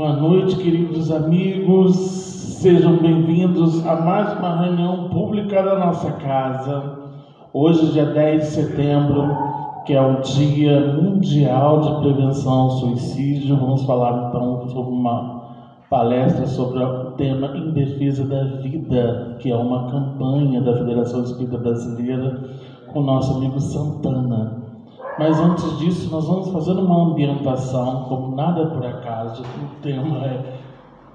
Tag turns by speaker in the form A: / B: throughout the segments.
A: Boa noite, queridos amigos. Sejam bem-vindos a mais uma reunião pública da nossa casa. Hoje, dia 10 de setembro, que é o Dia Mundial de Prevenção ao Suicídio. Vamos falar, então, sobre uma palestra sobre o tema Em Defesa da Vida, que é uma campanha da Federação Espírita Brasileira com o nosso amigo Santana. Mas antes disso, nós vamos fazer uma ambientação, como nada por acaso. O tema é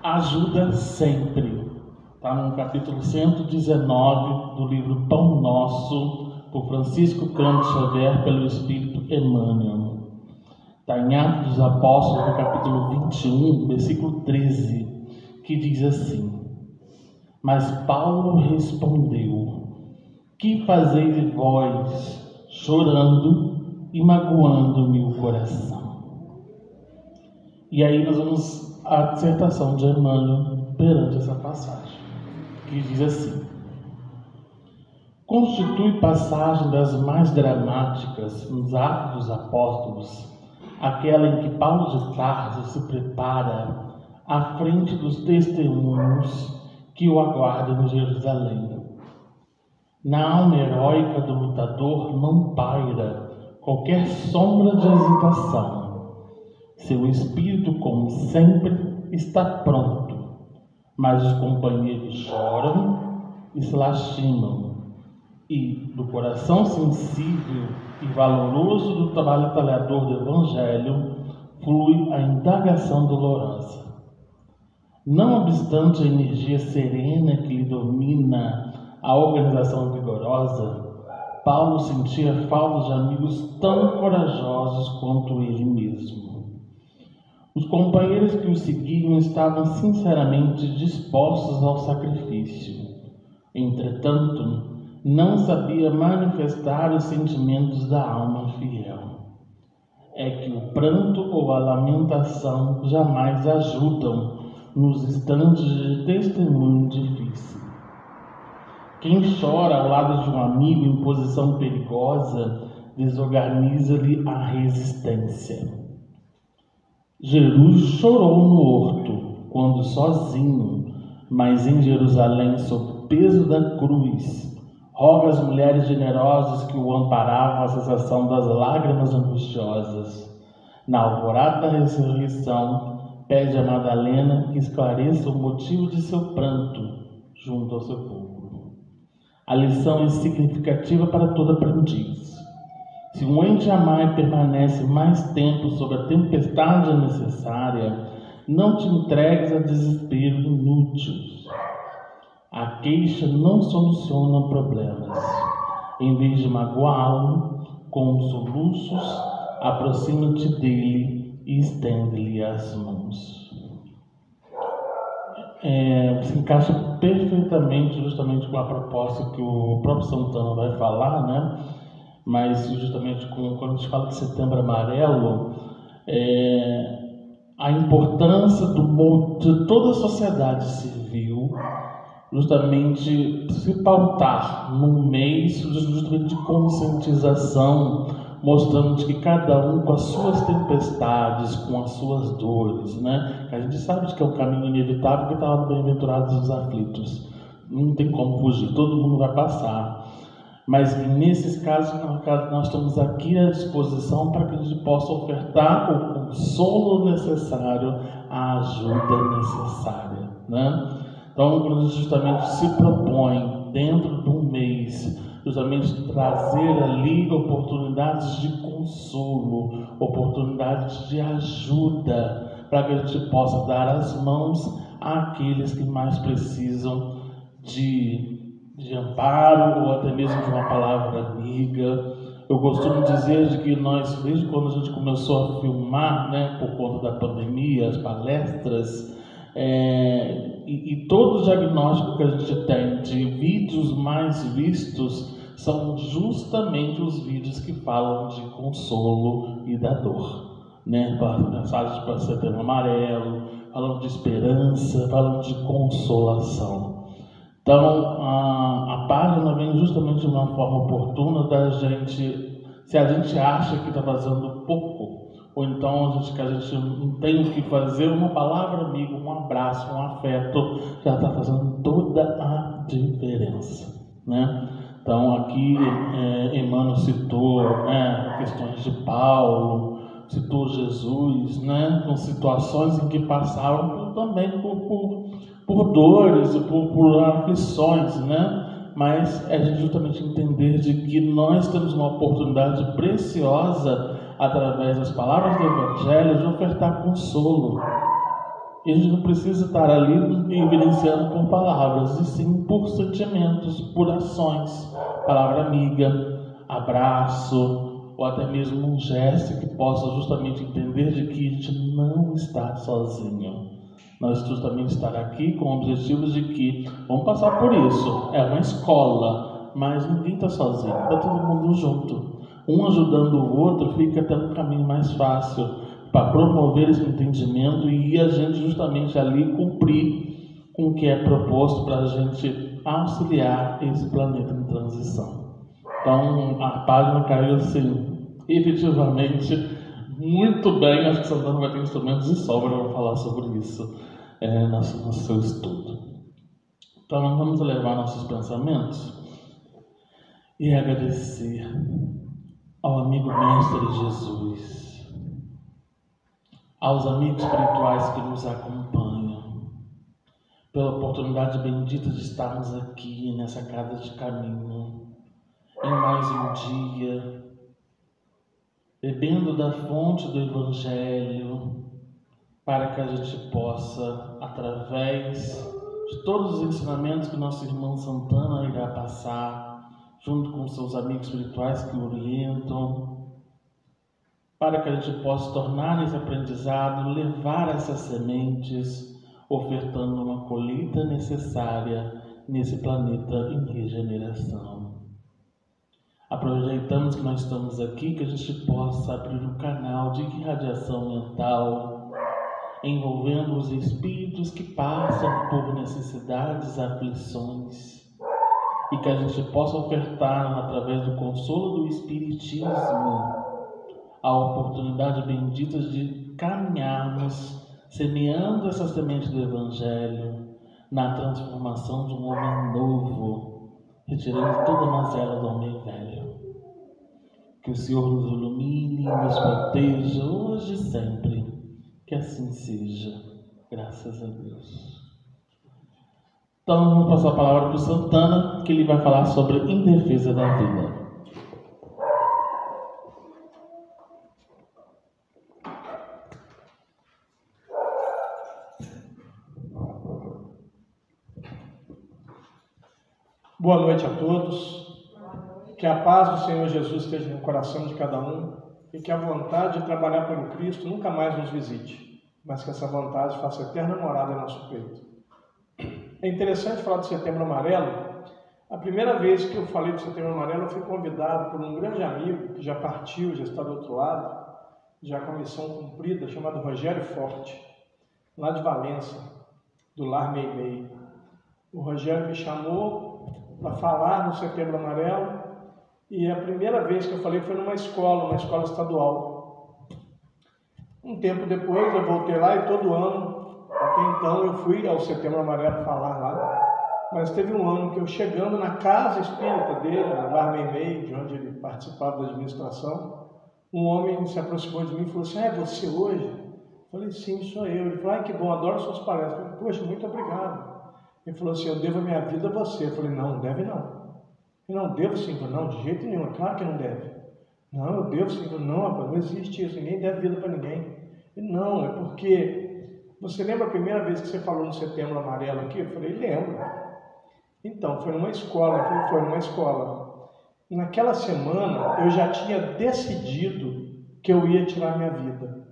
A: Ajuda Sempre. Está no capítulo 119 do livro Pão Nosso, por Francisco Cândido Xavier, pelo Espírito Emmanuel. Está em Atos dos Apóstolos, no capítulo 21, versículo 13, que diz assim: Mas Paulo respondeu: Que fazeis vós, chorando e magoando-me o coração? E aí nós vamos à dissertação de Emmanuel perante essa passagem, que diz assim: Constitui passagem das mais dramáticas nos Atos dos Apóstolos aquela em que Paulo de Tarso se prepara à frente dos testemunhos que o aguardam em Jerusalém. Na alma heróica do lutador não paira qualquer sombra de hesitação. Seu espírito, como sempre, está pronto, mas os companheiros choram e se lastimam, e do coração sensível e valoroso do trabalhador do Evangelho flui a indagação dolorosa. Não obstante a energia serena que lhe domina a organização vigorosa, Paulo sentia falta de amigos tão corajosos quanto ele mesmo. Os companheiros que o seguiam estavam sinceramente dispostos ao sacrifício. Entretanto, não sabia manifestar os sentimentos da alma fiel. É que o pranto ou a lamentação jamais ajudam nos instantes de testemunho difícil. Quem chora ao lado de um amigo em posição perigosa desorganiza-lhe a resistência. Jesus chorou no horto, quando sozinho, mas em Jerusalém, sob o peso da cruz, roga às mulheres generosas que o amparavam a cessação das lágrimas angustiosas. Na alvorada da ressurreição, pede a Madalena que esclareça o motivo de seu pranto junto ao sepulcro. A lição é significativa para todo aprendiz. Se um ente amar permanece mais tempo sob a tempestade necessária, não te entregues a desespero inútil. A queixa não soluciona problemas. Em vez de magoá-lo com soluços, aproxima-te dele e estende-lhe as mãos. Se encaixa perfeitamente justamente com a proposta que o próprio Santana vai falar, né? Mas justamente quando a gente fala de Setembro Amarelo, a importância de toda a sociedade civil justamente se pautar num mês justamente de conscientização, mostrando que cada um com as suas tempestades, com as suas dores, né? A gente sabe que é um caminho inevitável, que está bem-aventurados os aflitos. Não tem como fugir, todo mundo vai passar. Mas nesses casos, nós estamos aqui à disposição para que a gente possa ofertar o consolo necessário, a ajuda necessária, né? Então, quando a gente justamente se propõe, dentro de um mês, justamente trazer ali oportunidades de consolo, oportunidades de ajuda, para que a gente possa dar as mãos àqueles que mais precisam de amparo ou até mesmo de uma palavra amiga. Eu costumo dizer de que nós, desde quando a gente começou a filmar, né, por conta da pandemia, as palestras, e todo o diagnóstico que a gente tem de vídeos mais vistos são justamente os vídeos que falam de consolo e da dor, né? Mensagens para Setembro Amarelo, falando de esperança, falando de consolação. Então, a página vem justamente de uma forma oportuna da gente, se a gente acha que está fazendo pouco ou então que a gente não tem o que fazer, uma palavra amiga, um abraço, um afeto, já está fazendo toda a diferença, né? Então aqui Emmanuel citou, né, questões de Paulo, citou Jesus, né, com situações em que passaram também por dores e por aflições, né? Mas é justamente entender de que nós temos uma oportunidade preciosa, através das palavras do Evangelho, de ofertar consolo. E a gente não precisa estar ali evidenciando por palavras, e sim por sentimentos, por ações, palavra amiga, abraço, ou até mesmo um gesto que possa justamente entender de que a gente não está sozinho. Nós justamente estar aqui com o objetivo de que vamos passar por isso. É uma escola, mas ninguém está sozinho, está todo mundo junto. Um ajudando o outro fica até um caminho mais fácil para promover esse entendimento e a gente justamente ali cumprir com o que é proposto para a gente auxiliar esse planeta em transição. Então a página caiu assim, efetivamente, muito bem. Acho que Santana vai ter instrumentos de sobra para falar sobre isso no seu estudo. Então nós vamos levar nossos pensamentos e agradecer ao amigo mestre Jesus, aos amigos espirituais que nos acompanham, pela oportunidade bendita de estarmos aqui nessa casa de caminho, em mais um dia, bebendo da fonte do Evangelho, para que a gente possa, através de todos os ensinamentos que nosso irmão Santana irá passar, junto com seus amigos espirituais que o orientam, para que a gente possa tornar esse aprendizado, levar essas sementes, ofertando uma colheita necessária nesse planeta em regeneração. Aproveitamos que nós estamos aqui, que a gente possa abrir um canal de irradiação mental, envolvendo os espíritos que passam por necessidades, aflições, e que a gente possa ofertar, através do consolo do Espiritismo, a oportunidade bendita de caminharmos, semeando essa semente do Evangelho, na transformação de um homem novo, retirando toda a mazela do homem velho. Que o Senhor nos ilumine, nos proteja, hoje e sempre. Que assim seja, graças a Deus. Então vamos passar a palavra para o Santana, que ele vai falar sobre Em Defesa da Vida.
B: Boa noite a todos. Que a paz do Senhor Jesus esteja no coração de cada um e que a vontade de trabalhar pelo Cristo nunca mais nos visite, mas que essa vontade faça eterna morada em nosso peito. É interessante falar do Setembro Amarelo. A primeira vez que eu falei do Setembro Amarelo, eu fui convidado por um grande amigo que já partiu, já está do outro lado, já com a missão cumprida, chamado Rogério Forte, lá de Valença, do Lar Meimei. O Rogério me chamou para falar no Setembro Amarelo, e a primeira vez que eu falei foi numa escola estadual. Um tempo depois eu voltei lá e todo ano, até então, eu fui ao Setembro Amarelo falar lá, mas teve um ano que eu, chegando na casa espírita dele, na Lar Meimei, de onde ele participava da administração, um homem se aproximou de mim e falou assim: é você hoje? Eu falei: sim, sou eu. Ele falou: que bom, adoro suas palestras. Eu falei: poxa, muito obrigado. Ele falou assim: eu devo a minha vida a você. Eu falei: não, não deve não. Eu não devo sim. Eu falei: não, de jeito nenhum, é claro que não deve. Não, eu devo sim. Eu falei: não, rapaz, não existe isso, ninguém deve vida para ninguém. Ele: não, é porque você lembra a primeira vez que você falou no Setembro Amarelo aqui? Eu falei: lembro. Então, foi numa escola. Ele falou: foi numa escola. Naquela semana eu já tinha decidido que eu ia tirar minha vida.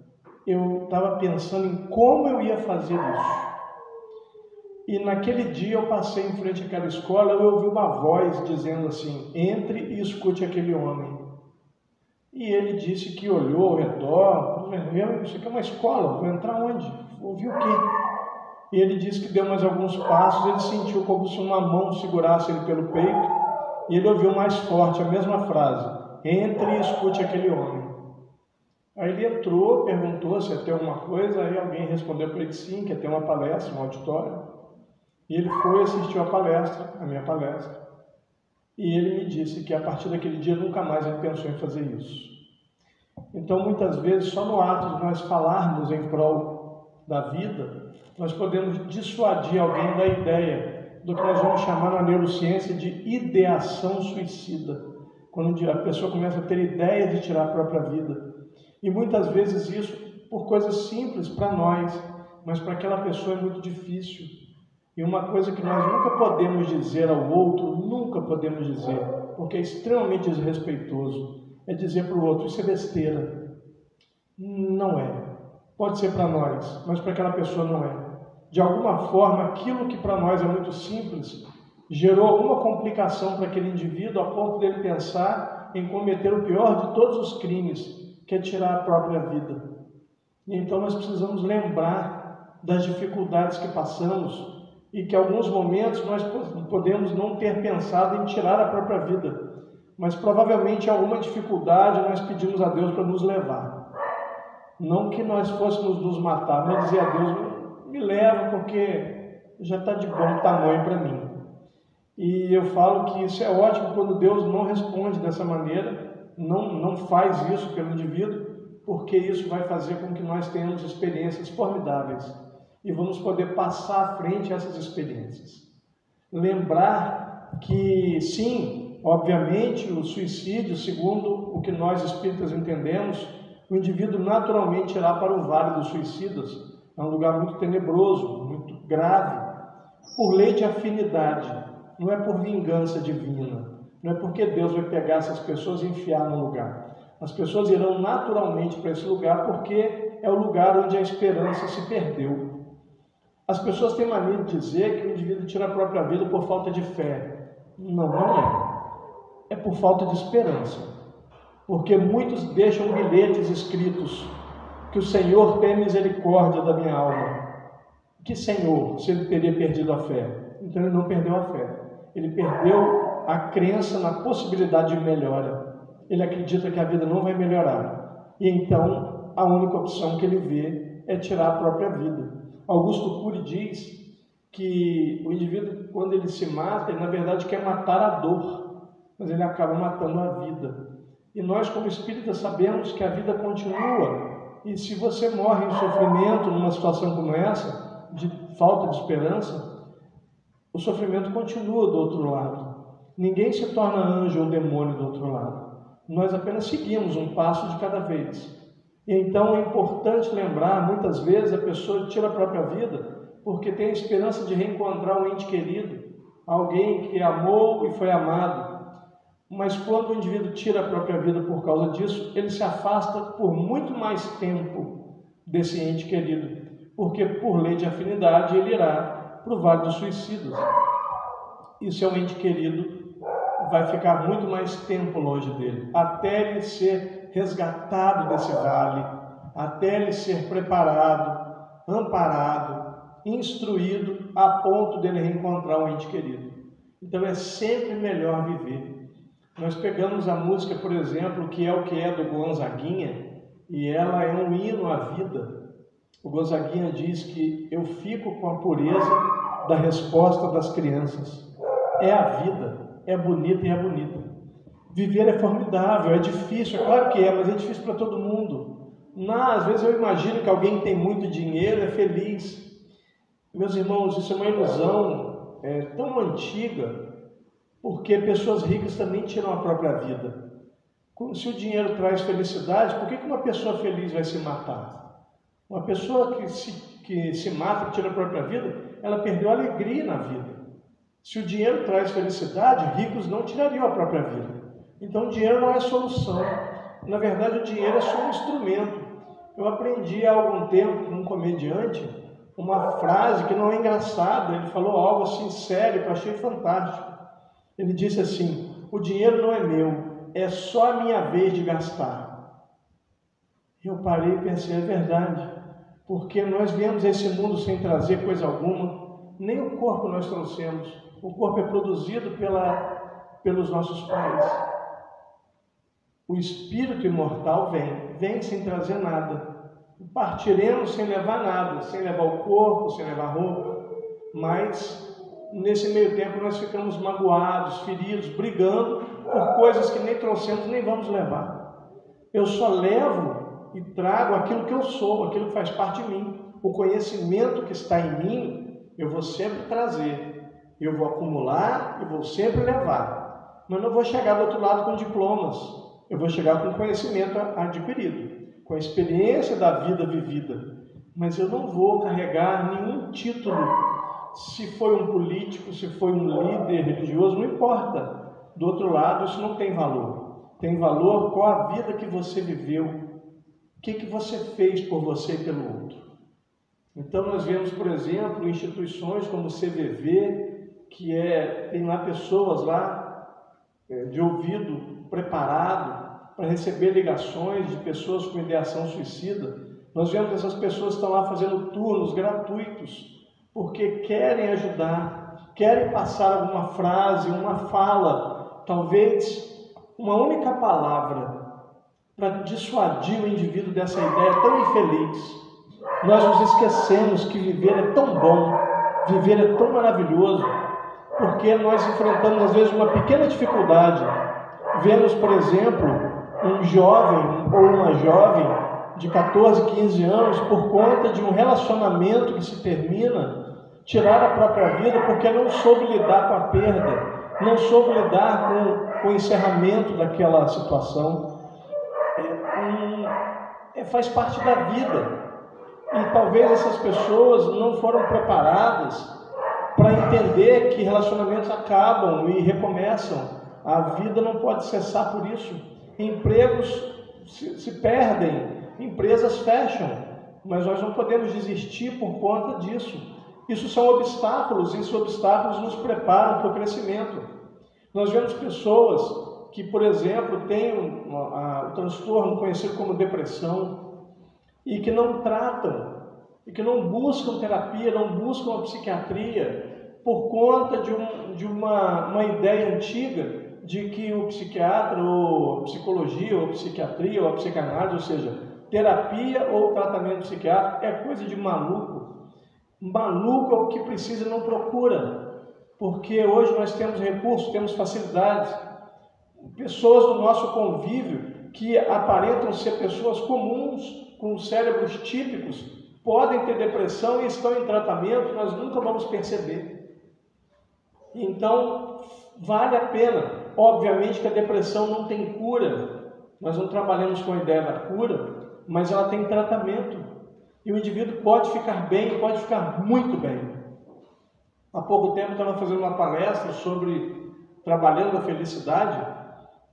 B: Eu estava pensando em como eu ia fazer isso. E naquele dia eu passei em frente àquela escola, eu ouvi uma voz dizendo assim: entre e escute aquele homem. E ele disse que olhou ao redor: isso aqui é uma escola, vou entrar onde? Vou ouvir o quê? E ele disse que deu mais alguns passos, ele sentiu como se uma mão segurasse ele pelo peito, e ele ouviu mais forte a mesma frase: entre e escute aquele homem. Aí Aí ele entrou, perguntou se ia ter alguma coisa, aí alguém respondeu para ele que sim, que ia ter uma palestra, um auditório. E ele foi, assistiu a minha palestra, e ele me disse que a partir daquele dia nunca mais ele pensou em fazer isso. Então, muitas vezes, só no ato de nós falarmos em prol da vida, nós podemos dissuadir alguém da ideia do que nós vamos chamar na neurociência de ideação suicida, quando a pessoa começa a ter ideia de tirar a própria vida. E muitas vezes isso por coisas simples para nós, mas para aquela pessoa é muito difícil. E uma coisa que nós nunca podemos dizer ao outro, nunca podemos dizer, porque é extremamente desrespeitoso, é dizer para o outro, isso é besteira. Não é. Pode ser para nós, mas para aquela pessoa não é. De alguma forma, aquilo que para nós é muito simples, gerou alguma complicação para aquele indivíduo, a ponto dele pensar em cometer o pior de todos os crimes, que é tirar a própria vida. E então nós precisamos lembrar das dificuldades que passamos e que em alguns momentos nós podemos não ter pensado em tirar a própria vida, mas provavelmente alguma dificuldade nós pedimos a Deus para nos levar. Não que nós fôssemos nos matar, mas dizer a Deus, me leva porque já está de bom tamanho para mim. E eu falo que isso é ótimo quando Deus não responde dessa maneira, não faz isso pelo indivíduo, porque isso vai fazer com que nós tenhamos experiências formidáveis e vamos poder passar à frente essas experiências. Lembrar que, sim, obviamente, o suicídio, segundo o que nós espíritas entendemos, o indivíduo naturalmente irá para o Vale dos Suicidas, é um lugar muito tenebroso, muito grave, por lei de afinidade, não é por vingança divina. Não é porque Deus vai pegar essas pessoas e enfiar no lugar. As pessoas irão naturalmente para esse lugar porque é o lugar onde a esperança se perdeu. As pessoas têm mania de dizer que o indivíduo tira a própria vida por falta de fé. Não é. É por falta de esperança. Porque muitos deixam bilhetes escritos que o Senhor tem misericórdia da minha alma. Que Senhor, se ele teria perdido a fé? Então ele não perdeu a fé. Ele perdeu a crença na possibilidade de melhora. Ele acredita que a vida não vai melhorar. E então, a única opção que ele vê é tirar a própria vida. Augusto Cury diz que o indivíduo, quando ele se mata, ele na verdade quer matar a dor, mas ele acaba matando a vida. E nós, como espíritas, sabemos que a vida continua. E se você morre em sofrimento, numa situação como essa, de falta de esperança, o sofrimento continua do outro lado. Ninguém se torna anjo ou demônio do outro lado. Nós apenas seguimos um passo de cada vez. E então é importante lembrar, muitas vezes a pessoa tira a própria vida porque tem a esperança de reencontrar um ente querido, alguém que amou e foi amado. Mas quando o indivíduo tira a própria vida por causa disso, ele se afasta por muito mais tempo desse ente querido, porque por lei de afinidade ele irá para o Vale dos Suicidas. E seu ente querido vai ficar muito mais tempo longe dele, até ele ser resgatado desse vale, até ele ser preparado, amparado, instruído, a ponto dele reencontrar um ente querido. Então é sempre melhor viver. Nós pegamos a música, por exemplo, que é do Gonzaguinha, e ela é um hino à vida. O Gonzaguinha diz que eu fico com a pureza da resposta das crianças. É a vida, é bonita e é bonita. Viver é formidável, é difícil, é claro que é, mas é difícil para todo mundo. Às vezes eu imagino que alguém que tem muito dinheiro é feliz. Meus irmãos, isso é uma ilusão tão antiga, porque pessoas ricas também tiram a própria vida. Se o dinheiro traz felicidade, por que uma pessoa feliz vai se matar? Uma pessoa que se mata, que tira a própria vida, ela perdeu a alegria na vida. Se o dinheiro traz felicidade, ricos não tirariam a própria vida. Então o dinheiro não é solução. Na verdade, o dinheiro é só um instrumento. Eu aprendi há algum tempo com um comediante uma frase que não é engraçada. Ele falou algo assim sério, que eu achei fantástico. Ele disse assim: o dinheiro não é meu, é só a minha vez de gastar. Eu parei e pensei, é verdade, porque nós viemos a esse mundo sem trazer coisa alguma, nem o corpo nós trouxemos. O corpo é produzido pelos nossos pais. O espírito imortal vem sem trazer nada. Partiremos sem levar nada, sem levar o corpo, sem levar roupa, mas nesse meio tempo nós ficamos magoados, feridos, brigando por coisas que nem trouxemos, nem vamos levar. Eu só levo e trago aquilo que eu sou, aquilo que faz parte de mim. O conhecimento que está em mim, eu vou sempre trazer, eu vou acumular e vou sempre levar. Mas não vou chegar do outro lado com diplomas, eu vou chegar com conhecimento adquirido, com a experiência da vida vivida. Mas eu não vou carregar nenhum título, se foi um político, se foi um líder religioso, não importa. Do outro lado, isso não tem valor. Tem valor qual a vida que você viveu, o que você fez por você e pelo outro. Então nós vemos, por exemplo, instituições como o CVV, que tem lá pessoas lá de ouvido preparado para receber ligações de pessoas com ideação suicida. Nós vemos que essas pessoas que estão lá fazendo turnos gratuitos, porque querem ajudar, querem passar alguma frase, uma fala, talvez uma única palavra, para dissuadir o indivíduo dessa ideia tão infeliz. Nós nos esquecemos que viver é tão bom, viver é tão maravilhoso, porque nós enfrentamos às vezes uma pequena dificuldade. Vemos, por exemplo, um jovem ou uma jovem de 14, 15 anos, por conta de um relacionamento que se termina, tirar a própria vida porque não soube lidar com a perda, não soube lidar com o encerramento daquela situação. Faz parte da vida. E talvez essas pessoas não foram preparadas para entender que relacionamentos acabam e recomeçam. A vida não pode cessar por isso. Empregos se perdem, empresas fecham, mas nós não podemos desistir por conta disso. Isso são obstáculos, e esses obstáculos nos preparam para o crescimento. Nós vemos pessoas que, por exemplo, têm o transtorno conhecido como depressão, e que não tratam, e que não buscam terapia, não buscam a psiquiatria, por conta de uma ideia antiga de que o psiquiatra, ou psicologia, ou psiquiatria, ou a psicanálise, ou seja, terapia ou tratamento psiquiátrico é coisa de maluco. Maluco é o que precisa e não procura, porque hoje nós temos recursos, temos facilidades. Pessoas do nosso convívio que aparentam ser pessoas comuns, com cérebros típicos, podem ter depressão e estão em tratamento, nós nunca vamos perceber. Então, vale a pena. Obviamente que a depressão não tem cura, nós não trabalhamos com a ideia da cura, mas ela tem tratamento. E o indivíduo pode ficar bem, pode ficar muito bem. Há pouco tempo eu estava fazendo uma palestra sobre trabalhando a felicidade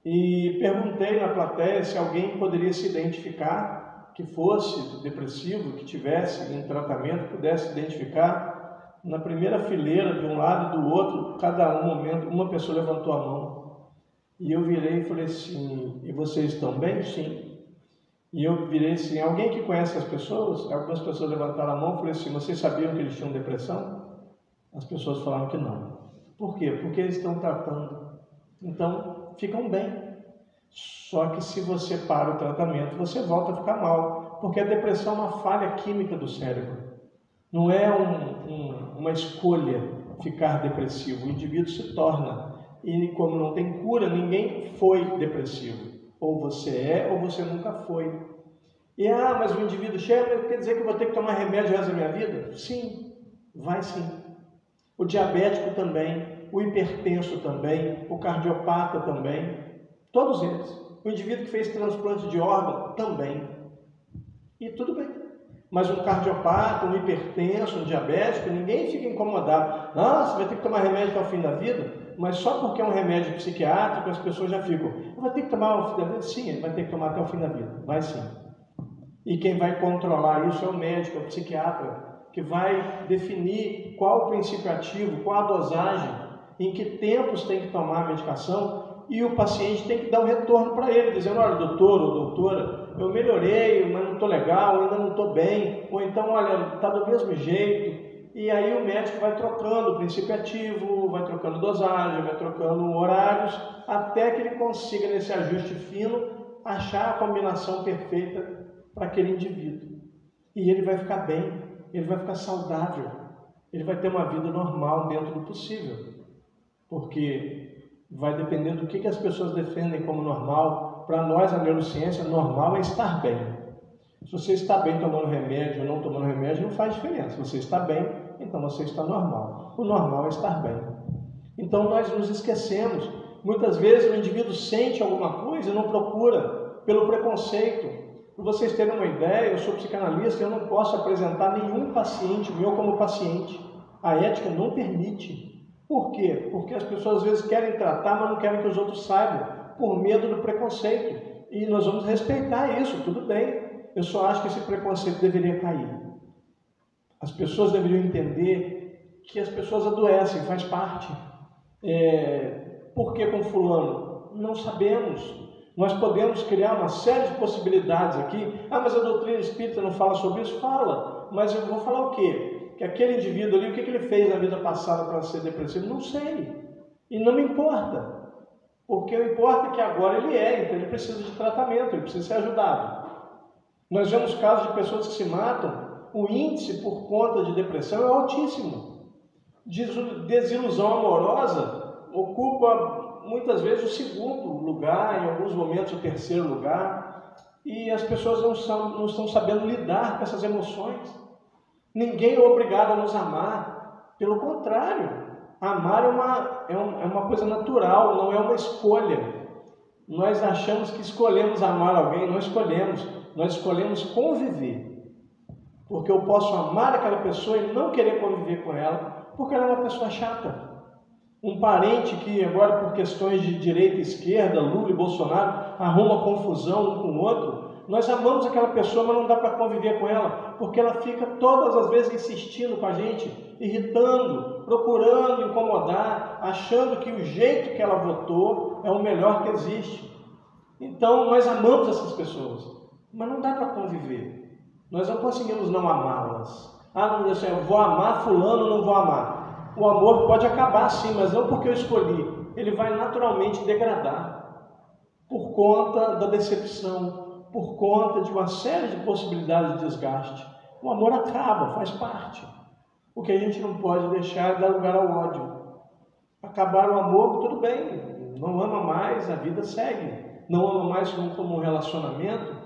B: e perguntei na plateia se alguém poderia se identificar, que fosse depressivo, que tivesse em tratamento, pudesse identificar. Na primeira fileira, de um lado e do outro, cada momento, uma pessoa levantou a mão. E eu virei e falei assim: e vocês estão bem? Sim. E eu virei assim: alguém que conhece as pessoas? Algumas pessoas levantaram a mão e falei assim: vocês sabiam que eles tinham depressão? As pessoas falaram que não. Por quê? Porque eles estão tratando. Então, ficam bem. Só que se você para o tratamento, você volta a ficar mal, porque a depressão é uma falha química do cérebro. Não é uma escolha ficar depressivo, o indivíduo se torna. E como não tem cura, ninguém foi depressivo. Ou você é, ou você nunca foi. E mas o indivíduo chega, quer dizer que eu vou ter que tomar remédio o resto da minha vida? Sim, vai sim. O diabético também, o hipertenso também, o cardiopata também. Todos eles. O indivíduo que fez transplante de órgão também. E tudo bem. Mas um cardiopata, um hipertenso, um diabético, ninguém fica incomodado. Você vai ter que tomar remédio até o fim da vida? Mas só porque é um remédio psiquiátrico, as pessoas já ficam: vai ter que tomar até o fim da vida? Sim, ele vai ter que tomar até o fim da vida. Vai sim. E quem vai controlar isso é o médico, é o psiquiatra, que vai definir qual o princípio ativo, qual a dosagem, em que tempos tem que tomar a medicação. E o paciente tem que dar um retorno para ele, dizendo: olha, doutor ou doutora, eu melhorei, mas não estou legal, ainda não estou bem. Ou então, olha, está do mesmo jeito. E aí o médico vai trocando o princípio ativo, vai trocando dosagem, vai trocando horários, até que ele consiga, nesse ajuste fino, achar a combinação perfeita para aquele indivíduo. E ele vai ficar bem, ele vai ficar saudável, ele vai ter uma vida normal dentro do possível. Porque vai depender do que as pessoas defendem como normal. Para nós, a neurociência, normal é estar bem. Se você está bem tomando remédio ou não tomando remédio, não faz diferença. Se você está bem, então você está normal. O normal é estar bem. Então nós nos esquecemos. Muitas vezes o indivíduo sente alguma coisa e não procura, pelo preconceito. Para vocês terem uma ideia, eu sou psicanalista, eu não posso apresentar nenhum paciente meu como paciente. A ética não permite. Por quê? Porque as pessoas às vezes querem tratar, mas não querem que os outros saibam, por medo do preconceito. E nós vamos respeitar isso, tudo bem. Eu só acho que esse preconceito deveria cair. As pessoas deveriam entender que as pessoas adoecem, faz parte. Por que com fulano? Não sabemos. Nós podemos criar uma série de possibilidades aqui. Mas a doutrina espírita não fala sobre isso? Fala. Mas eu vou falar o quê? Que aquele indivíduo ali, o que ele fez na vida passada para ser depressivo? Não sei. E não me importa. Porque o importa é que agora ele então ele precisa de tratamento, ele precisa ser ajudado. Nós vemos casos de pessoas que se matam, o índice por conta de depressão é altíssimo. Desilusão amorosa ocupa muitas vezes o segundo lugar, em alguns momentos o terceiro lugar, e as pessoas não estão sabendo lidar com essas emoções. Ninguém é obrigado a nos amar, pelo contrário, amar é uma coisa natural, não é uma escolha. Nós achamos que escolhemos amar alguém, não escolhemos. Nós escolhemos conviver, porque eu posso amar aquela pessoa e não querer conviver com ela, porque ela é uma pessoa chata. Um parente que agora por questões de direita e esquerda, Lula e Bolsonaro, arruma confusão um com o outro, nós amamos aquela pessoa, mas não dá para conviver com ela, porque ela fica todas as vezes insistindo com a gente, irritando, procurando incomodar, achando que o jeito que ela votou é o melhor que existe. Então nós amamos essas pessoas, mas não dá para conviver. Nós não conseguimos não amá-las. Não, eu vou amar fulano, não vou amar. O amor pode acabar sim, mas não porque eu escolhi. Ele vai naturalmente degradar. Por conta da decepção, por conta de uma série de possibilidades de desgaste. O amor acaba, faz parte. O que a gente não pode deixar é dar lugar ao ódio. Acabar o amor, tudo bem. Não ama mais, a vida segue. Não ama mais como um relacionamento,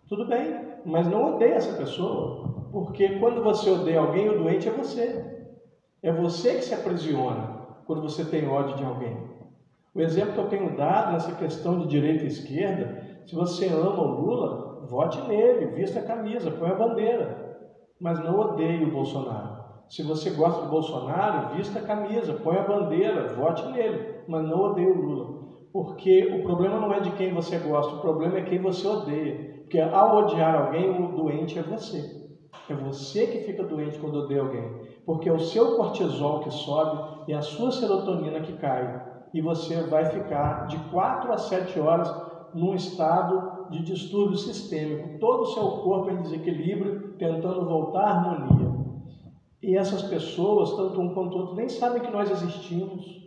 B: tudo bem, mas não odeia essa pessoa, porque quando você odeia alguém, o doente é você. É você que se aprisiona quando você tem ódio de alguém. O exemplo que eu tenho dado nessa questão de direita e esquerda, se você ama o Lula, vote nele, vista a camisa, põe a bandeira, mas não odeie o Bolsonaro. Se você gosta do Bolsonaro, vista a camisa, põe a bandeira, vote nele, mas não odeie o Lula. Porque o problema não é de quem você gosta, o problema é quem você odeia. Porque ao odiar alguém, o doente é você. É você que fica doente quando odeia alguém. Porque é o seu cortisol que sobe e a sua serotonina que cai. E você vai ficar de 4 a 7 horas num estado de distúrbio sistêmico. Todo o seu corpo em desequilíbrio, tentando voltar à harmonia. E essas pessoas, tanto um quanto o outro, nem sabem que nós existimos.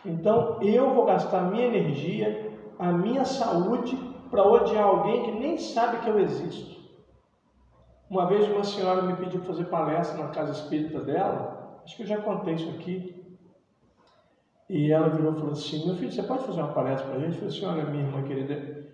B: Então, eu vou gastar a minha energia, a minha saúde, para odiar alguém que nem sabe que eu existo. Uma vez uma senhora me pediu para fazer palestra na casa espírita dela, acho que eu já contei isso aqui, e ela virou e falou assim: meu filho, você pode fazer uma palestra para a gente? Eu falei assim: olha, minha irmã querida,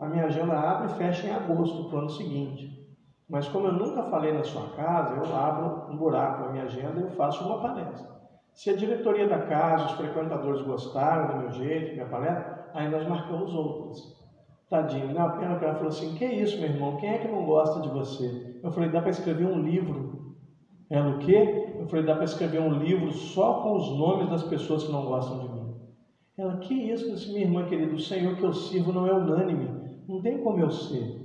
B: a minha agenda abre e fecha em agosto, para o ano seguinte, mas como eu nunca falei na sua casa, eu abro um buraco na minha agenda e eu faço uma palestra. Se a diretoria da casa, os frequentadores gostaram do meu jeito, da minha palestra, aí nós marcamos outras. Tadinho, não, a pena que ela falou assim: que isso, meu irmão, quem é que não gosta de você? Eu falei: dá para escrever um livro. Ela: o quê? Eu falei: dá para escrever um livro só com os nomes das pessoas que não gostam de mim. Ela: que isso? Eu disse: minha irmã querida, o Senhor que eu sirvo não é unânime, não tem como eu ser.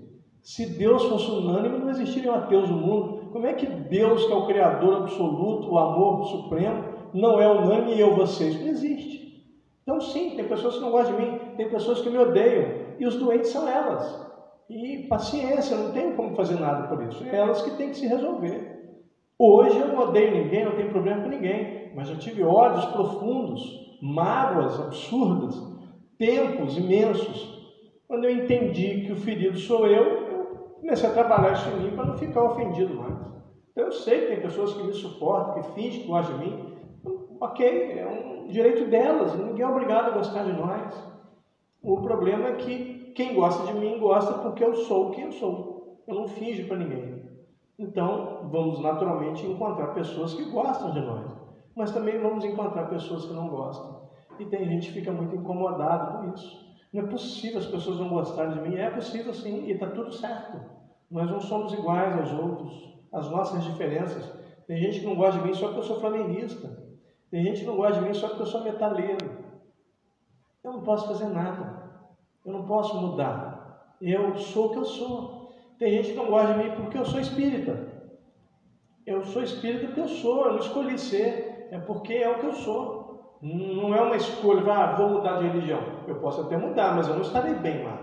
B: Se Deus fosse unânime, não existiriam ateus no mundo. Como é que Deus, que é o Criador absoluto, o amor supremo, não é unânime e eu vocês? Não existe. Então sim, tem pessoas que não gostam de mim, tem pessoas que me odeiam, e os doentes são elas. E paciência, não tenho como fazer nada por isso. É elas que têm que se resolver. Hoje eu não odeio ninguém, não tenho problema com ninguém, mas já tive ódios profundos, mágoas absurdas, tempos imensos. Quando eu entendi que o ferido sou eu comecei a trabalhar isso em mim para não ficar ofendido mais. Então eu sei que tem pessoas que me suportam, que fingem que gostam de mim. Ok, é um direito delas, ninguém é obrigado a gostar de nós. O problema é que quem gosta de mim gosta porque eu sou quem eu sou. Eu não finjo para ninguém. Então, vamos naturalmente encontrar pessoas que gostam de nós, mas também vamos encontrar pessoas que não gostam. E tem gente que fica muito incomodada com isso. Não é possível as pessoas não gostarem de mim. É possível sim, e está tudo certo. Nós não somos iguais aos outros. As nossas diferenças. Tem gente que não gosta de mim só porque eu sou flamenguista. Tem gente que não gosta de mim só porque eu sou metaleiro. Eu não posso fazer nada. Eu não posso mudar. Eu sou o que eu sou. Tem gente que não gosta de mim porque eu sou espírita. Eu sou espírita porque eu sou. Eu não escolhi ser. É porque é o que eu sou. Não é uma escolha, vou mudar de religião. Eu posso até mudar, mas eu não estarei bem lá.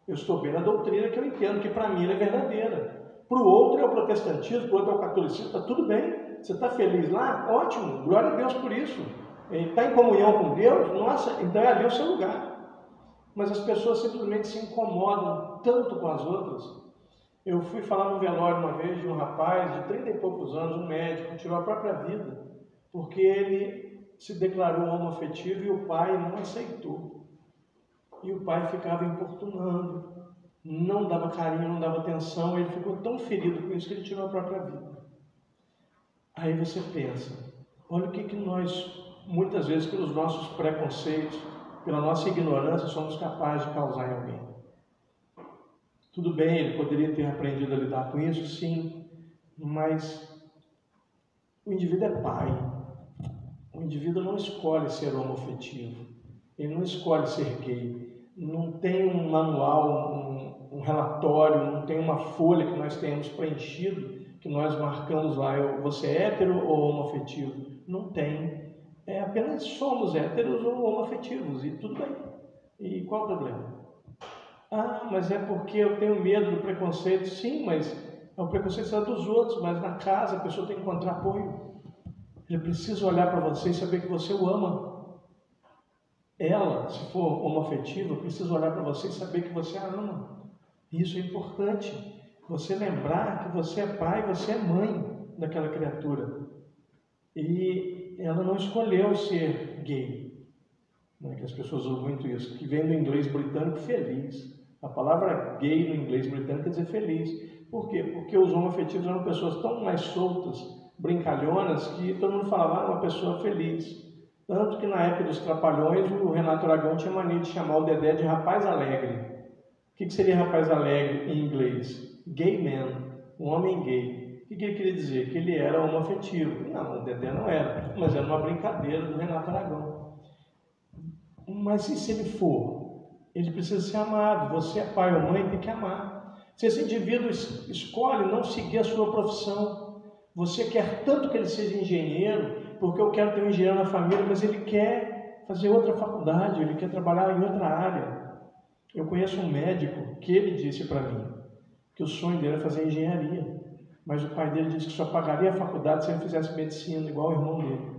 B: Eu estou bem na doutrina que eu entendo, que para mim ela é verdadeira. Para o outro é o protestantismo, para o outro é o catolicismo, está tudo bem. Você está feliz lá? Ótimo, glória a Deus por isso. Ele está em comunhão com Deus? Nossa, então é ali o seu lugar. Mas as pessoas simplesmente se incomodam tanto com as outras. Eu fui falar no velório uma vez de um rapaz de 30 e poucos anos, um médico, tirou a própria vida, porque ele se declarou homoafetivo e o pai não aceitou. E o pai ficava importunando, não dava carinho, não dava atenção, ele ficou tão ferido com isso que ele tirou a própria vida. Aí você pensa, olha o que nós, muitas vezes, pelos nossos preconceitos, pela nossa ignorância, somos capazes de causar em alguém. Tudo bem, ele poderia ter aprendido a lidar com isso, sim, mas o indivíduo é pai. O indivíduo não escolhe ser homoafetivo, ele não escolhe ser gay, não tem um manual, um relatório, não tem uma folha que nós tenhamos preenchido, que nós marcamos lá, você é hétero ou homoafetivo? Não tem. É apenas somos héteros ou homoafetivos, e tudo bem. E qual o problema? Mas é porque eu tenho medo do preconceito. Sim, mas o preconceito é dos outros, mas na casa a pessoa tem que encontrar apoio. Ele precisa olhar para você e saber que você o ama. Ela, se for homoafetiva, precisa olhar para você e saber que você a ama. Isso é importante. Você lembrar que você é pai, você é mãe daquela criatura. E ela não escolheu ser gay. Que as pessoas ouvem muito isso, que vem do inglês britânico feliz. A palavra gay no inglês britânico quer dizer feliz. Por quê? Porque os homoafetivos eram pessoas tão mais soltas, brincalhonas, que todo mundo falava, uma pessoa feliz. Tanto que na época dos Trapalhões, o Renato Aragão tinha mania de chamar o Dedé de rapaz alegre. O que seria rapaz alegre em inglês? Gay man, um homem gay. O que ele queria dizer? Que ele era homoafetivo. Não, o Dedé não era, mas era uma brincadeira do Renato Aragão. Mas e se ele for? Ele precisa ser amado. Você é pai ou mãe, tem que amar. Se esse indivíduo escolhe não seguir a sua profissão, você quer tanto que ele seja engenheiro, porque eu quero ter um engenheiro na família, mas ele quer fazer outra faculdade, ele quer trabalhar em outra área. Eu conheço um médico que ele disse para mim que o sonho dele era fazer engenharia, mas o pai dele disse que só pagaria a faculdade se ele fizesse medicina, igual o irmão dele.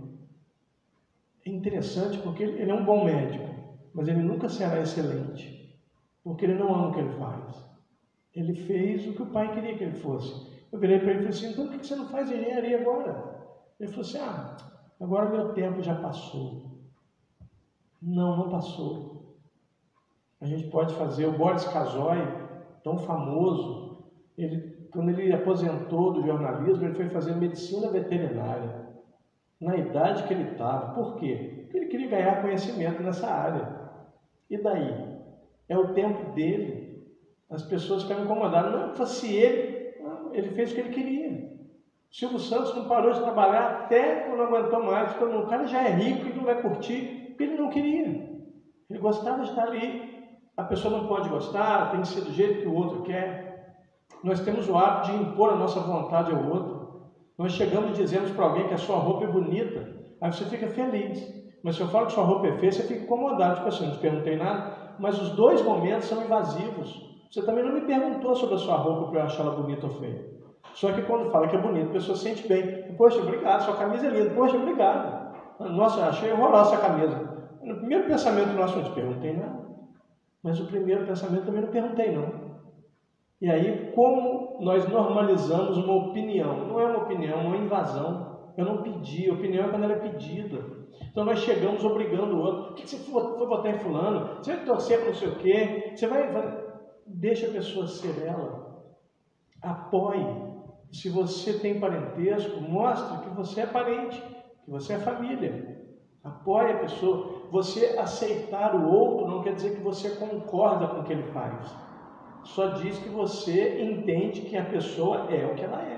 B: É interessante porque ele é um bom médico, mas ele nunca será excelente, porque ele não ama o que ele faz. Ele fez o que o pai queria que ele fosse. Eu virei para ele e falei assim, então por que você não faz engenharia agora? Ele falou assim, agora meu tempo já passou. Não passou. A gente pode fazer, o Boris Casoy, tão famoso, quando ele aposentou do jornalismo, ele foi fazer medicina veterinária. Na idade que ele estava. Por quê? Porque ele queria ganhar conhecimento nessa área. E daí? É o tempo dele. As pessoas ficaram incomodadas. Não fosse ele fez o que ele queria. Silvio Santos não parou de trabalhar até quando não aguentou mais. Quando o cara já é rico e não vai curtir, porque ele não queria. Ele gostava de estar ali. A pessoa não pode gostar, tem que ser do jeito que o outro quer. Nós temos o hábito de impor a nossa vontade ao outro. Nós chegamos e dizemos para alguém que a sua roupa é bonita, aí você fica feliz. Mas se eu falo que sua roupa é feia, você fica incomodado. Tipo assim, não te perguntei nada. Mas os dois momentos são invasivos. Você também não me perguntou sobre a sua roupa para eu achar ela bonita ou feia. Só que quando fala que é bonita, a pessoa sente bem. Poxa, obrigado, sua camisa é linda. Poxa, obrigado. Nossa, achei horrorosa essa camisa. No primeiro pensamento nosso, não te perguntei nada. Mas o primeiro pensamento também não perguntei, não. E aí, como nós normalizamos uma opinião? Não é uma opinião, é uma invasão. Eu não pedi, a opinião é quando ela é pedida. Então nós chegamos obrigando o outro. Por que você foi votar em fulano? Você vai torcer para não sei o quê? Você vai... Deixa a pessoa ser ela. Apoie. Se você tem parentesco, mostre que você é parente, que você é família. Apoie a pessoa. Você aceitar o outro não quer dizer que você concorda com o que ele faz. Só diz que você entende que a pessoa é o que ela é.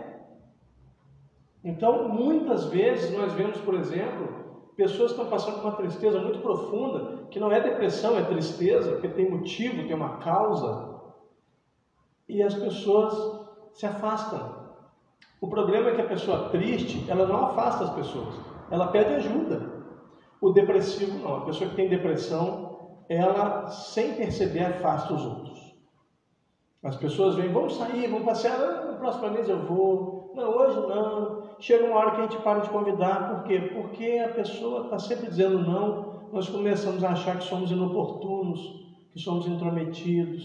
B: Então, muitas vezes nós vemos, por exemplo, pessoas que estão passando por uma tristeza muito profunda, que não é depressão, é tristeza, porque tem motivo, tem uma causa, e as pessoas se afastam. O problema é que a pessoa triste, ela não afasta as pessoas, ela pede ajuda. O depressivo não, a pessoa que tem depressão, ela, sem perceber, afasta os outros. As pessoas vêm, vamos sair, vamos passear, no próximo mês eu vou, não, hoje não. Chega uma hora que a gente para de convidar, por quê? Porque a pessoa está sempre dizendo não, nós começamos a achar que somos inoportunos, que somos intrometidos,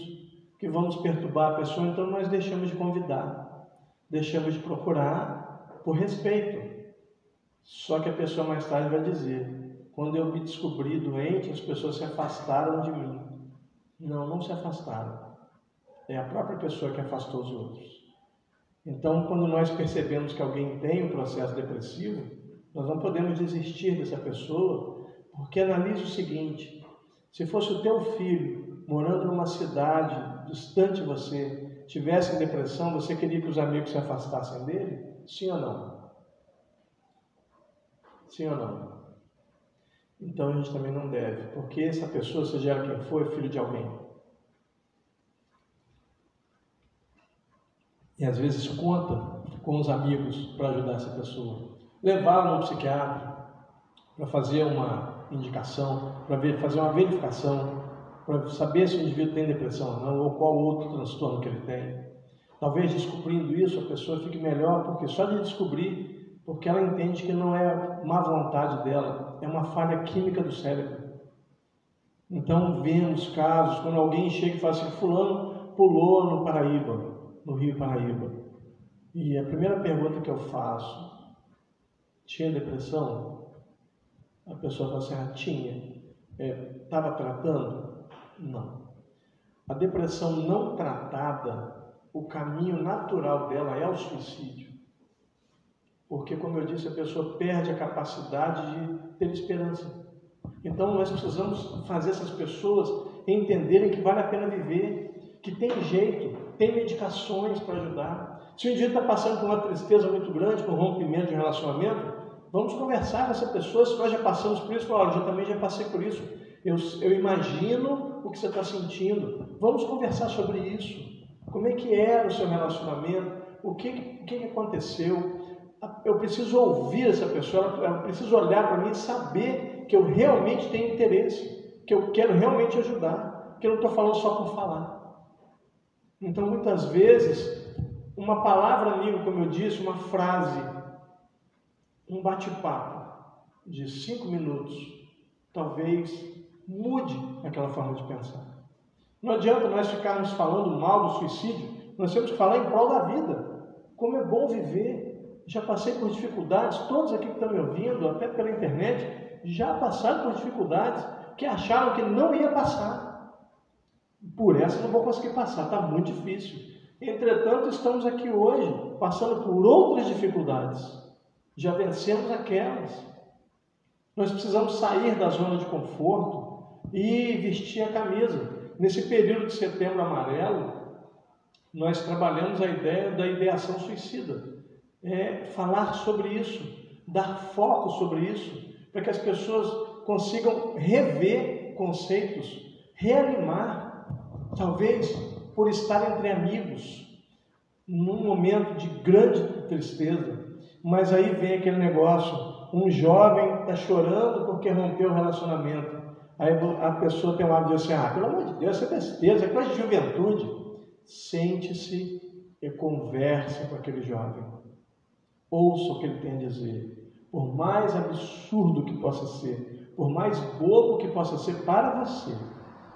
B: que vamos perturbar a pessoa, então nós deixamos de convidar, deixamos de procurar por respeito. Só que a pessoa mais tarde vai dizer, quando eu me descobri doente, as pessoas se afastaram de mim. Não, não se afastaram. É a própria pessoa que afastou os outros. Então, quando nós percebemos que alguém tem um processo depressivo, nós não podemos desistir dessa pessoa, porque analise o seguinte, se fosse o teu filho, morando numa cidade distante de você, tivesse em depressão, você queria que os amigos se afastassem dele? Sim ou não? Sim ou não? Então, a gente também não deve, porque essa pessoa, seja ela quem for, é filho de alguém. E às vezes conta com os amigos para ajudar essa pessoa. Levá-la no psiquiatra para fazer uma indicação, para fazer uma verificação, para saber se o indivíduo tem depressão ou não, ou qual outro transtorno que ele tem. Talvez descobrindo isso a pessoa fique melhor, porque só de descobrir, porque ela entende que não é má vontade dela, é uma falha química do cérebro. Então vemos casos, quando alguém chega e fala assim, fulano pulou no Paraíba, no Rio Paraíba. E a primeira pergunta que eu faço, tinha depressão? A pessoa fala assim, tinha. Estava tratando? Não. A depressão não tratada, o caminho natural dela é o suicídio. Porque, como eu disse, a pessoa perde a capacidade de ter esperança. Então, nós precisamos fazer essas pessoas entenderem que vale a pena viver, que tem jeito, tem medicações para ajudar. Se o indivíduo está passando por uma tristeza muito grande, por um rompimento de relacionamento, vamos conversar com essa pessoa. Se nós já passamos por isso, olha, eu também já passei por isso. Eu imagino o que você está sentindo. Vamos conversar sobre isso. Como é que era o seu relacionamento? O que aconteceu? Eu preciso ouvir essa pessoa, eu preciso olhar para mim e saber que eu realmente tenho interesse, que eu quero realmente ajudar, que eu não estou falando só por falar. Então, muitas vezes, uma palavra amiga, como eu disse, uma frase, um bate-papo de 5 minutos, talvez mude aquela forma de pensar. Não adianta nós ficarmos falando mal do suicídio, nós temos que falar em prol da vida. Como é bom viver. Já passei por dificuldades, todos aqui que estão me ouvindo, até pela internet, já passaram por dificuldades que acharam que não ia passar. Por essa não vou conseguir passar, está muito difícil. Entretanto, estamos aqui hoje, passando por outras dificuldades. Já vencemos aquelas. Nós precisamos sair da zona de conforto e vestir a camisa. Nesse período de Setembro Amarelo, nós trabalhamos a ideia da ideação suicida. Falar sobre isso, dar foco sobre isso, para que as pessoas consigam rever conceitos, reanimar. Talvez por estar entre amigos, num momento de grande tristeza, mas aí vem aquele negócio, um jovem está chorando porque rompeu o relacionamento, aí a pessoa tem um lado de dizer assim, pelo amor de Deus, isso é besteira, isso é coisa de juventude. Sente-se e converse com aquele jovem, ouça o que ele tem a dizer, por mais absurdo que possa ser, por mais bobo que possa ser para você,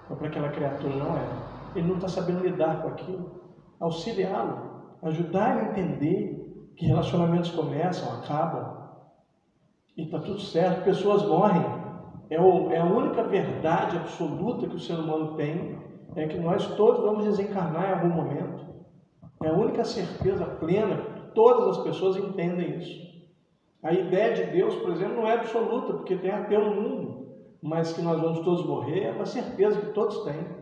B: mas para aquela criatura não é. Ele não está sabendo lidar com aquilo. Auxiliá-lo, ajudar ele a entender que relacionamentos começam, acabam, e está tudo certo, pessoas morrem. É a única verdade absoluta que o ser humano tem, é que nós todos vamos desencarnar em algum momento. É a única certeza plena, todas as pessoas entendem isso. A ideia de Deus, por exemplo, não é absoluta, porque tem ateu no mundo, mas que nós vamos todos morrer é uma certeza que todos têm.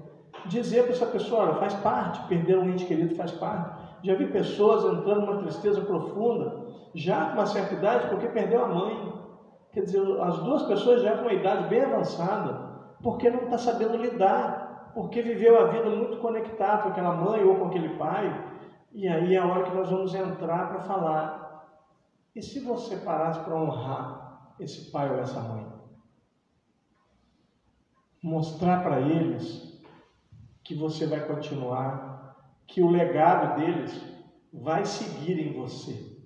B: Dizer para essa pessoa, olha, faz parte, perder um ente querido faz parte. Já vi pessoas entrando numa tristeza profunda, já com uma certa idade, porque perdeu a mãe. Quer dizer, as duas pessoas já com uma idade bem avançada, porque não está sabendo lidar, porque viveu a vida muito conectado com aquela mãe ou com aquele pai. E aí é a hora que nós vamos entrar para falar. E se você parasse para honrar esse pai ou essa mãe? Mostrar para eles que você vai continuar, que o legado deles vai seguir em você.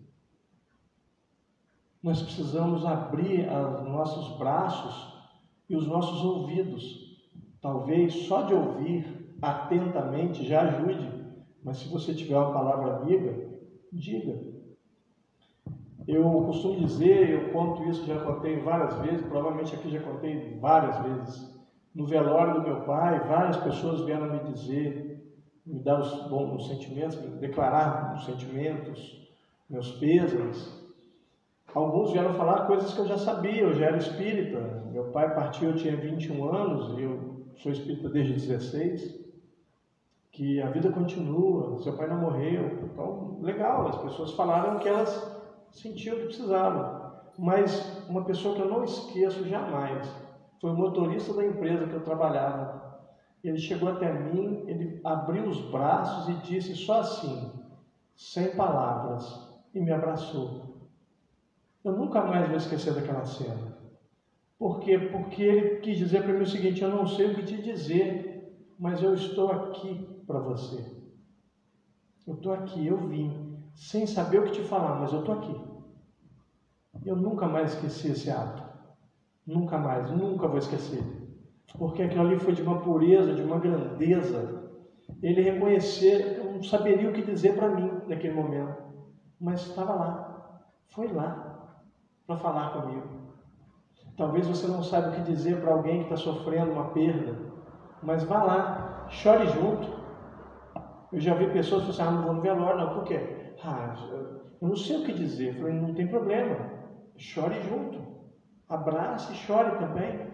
B: Nós precisamos abrir os nossos braços e os nossos ouvidos. Talvez só de ouvir atentamente já ajude, mas se você tiver uma palavra amiga, diga. Eu costumo dizer, eu conto isso, já contei várias vezes, provavelmente aqui já contei várias vezes. No velório do meu pai, várias pessoas vieram me dizer, me dar os bons sentimentos, me declarar os sentimentos, meus pêsames. Alguns vieram falar coisas que eu já sabia, eu já era espírita. Meu pai partiu, eu tinha 21 anos, e eu sou espírita desde 16. Que a vida continua, seu pai não morreu. Então, legal, as pessoas falaram que elas sentiam que precisavam. Mas uma pessoa que eu não esqueço jamais foi o motorista da empresa que eu trabalhava. Ele chegou até mim, ele abriu os braços e disse só assim, sem palavras, e me abraçou. Eu nunca mais vou esquecer daquela cena. Por quê? Porque ele quis dizer para mim o seguinte, eu não sei o que te dizer, mas eu estou aqui para você. Eu estou aqui, eu vim, sem saber o que te falar, mas eu estou aqui. Eu nunca mais esqueci esse ato. Nunca mais, nunca vou esquecer. Porque aquilo ali foi de uma pureza, de uma grandeza. Ele reconhecer, eu não saberia o que dizer para mim naquele momento. Mas estava lá, foi lá para falar comigo. Talvez você não saiba o que dizer para alguém que está sofrendo uma perda, mas vá lá, chore junto. Eu já vi pessoas que falam assim, não vou no velório, não, por quê? Eu não sei o que dizer. Eu falei, não tem problema, chore junto. Abrace e chore também.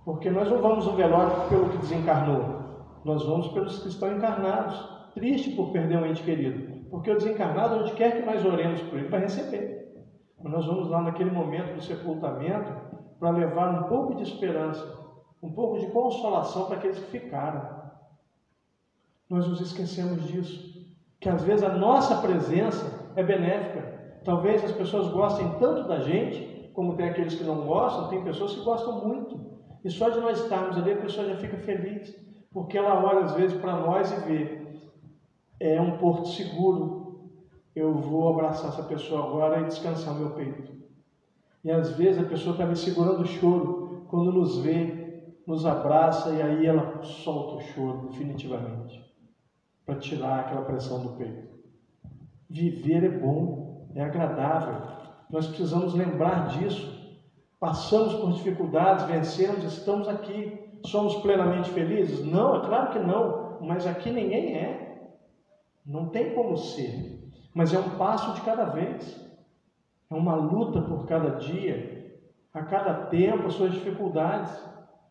B: Porque nós não vamos no velório pelo que desencarnou. Nós vamos pelos que estão encarnados. Triste por perder um ente querido. Porque o desencarnado, onde quer que nós oremos por ele, vai receber. Mas nós vamos lá naquele momento do sepultamento para levar um pouco de esperança, um pouco de consolação para aqueles que ficaram. Nós nos esquecemos disso. Que às vezes a nossa presença é benéfica. Talvez as pessoas gostem tanto da gente, como tem aqueles que não gostam, tem pessoas que gostam muito. E só de nós estarmos ali, a pessoa já fica feliz, porque ela olha às vezes para nós e vê, é um porto seguro, eu vou abraçar essa pessoa agora e descansar meu peito. E às vezes a pessoa está me segurando o choro, quando nos vê, nos abraça e aí ela solta o choro definitivamente, para tirar aquela pressão do peito. Viver é bom, é agradável. Nós precisamos lembrar disso. Passamos por dificuldades, vencemos, estamos aqui. Somos plenamente felizes? Não, é claro que não. Mas aqui ninguém é. Não tem como ser. Mas é um passo de cada vez. É uma luta por cada dia. A cada tempo, as suas dificuldades.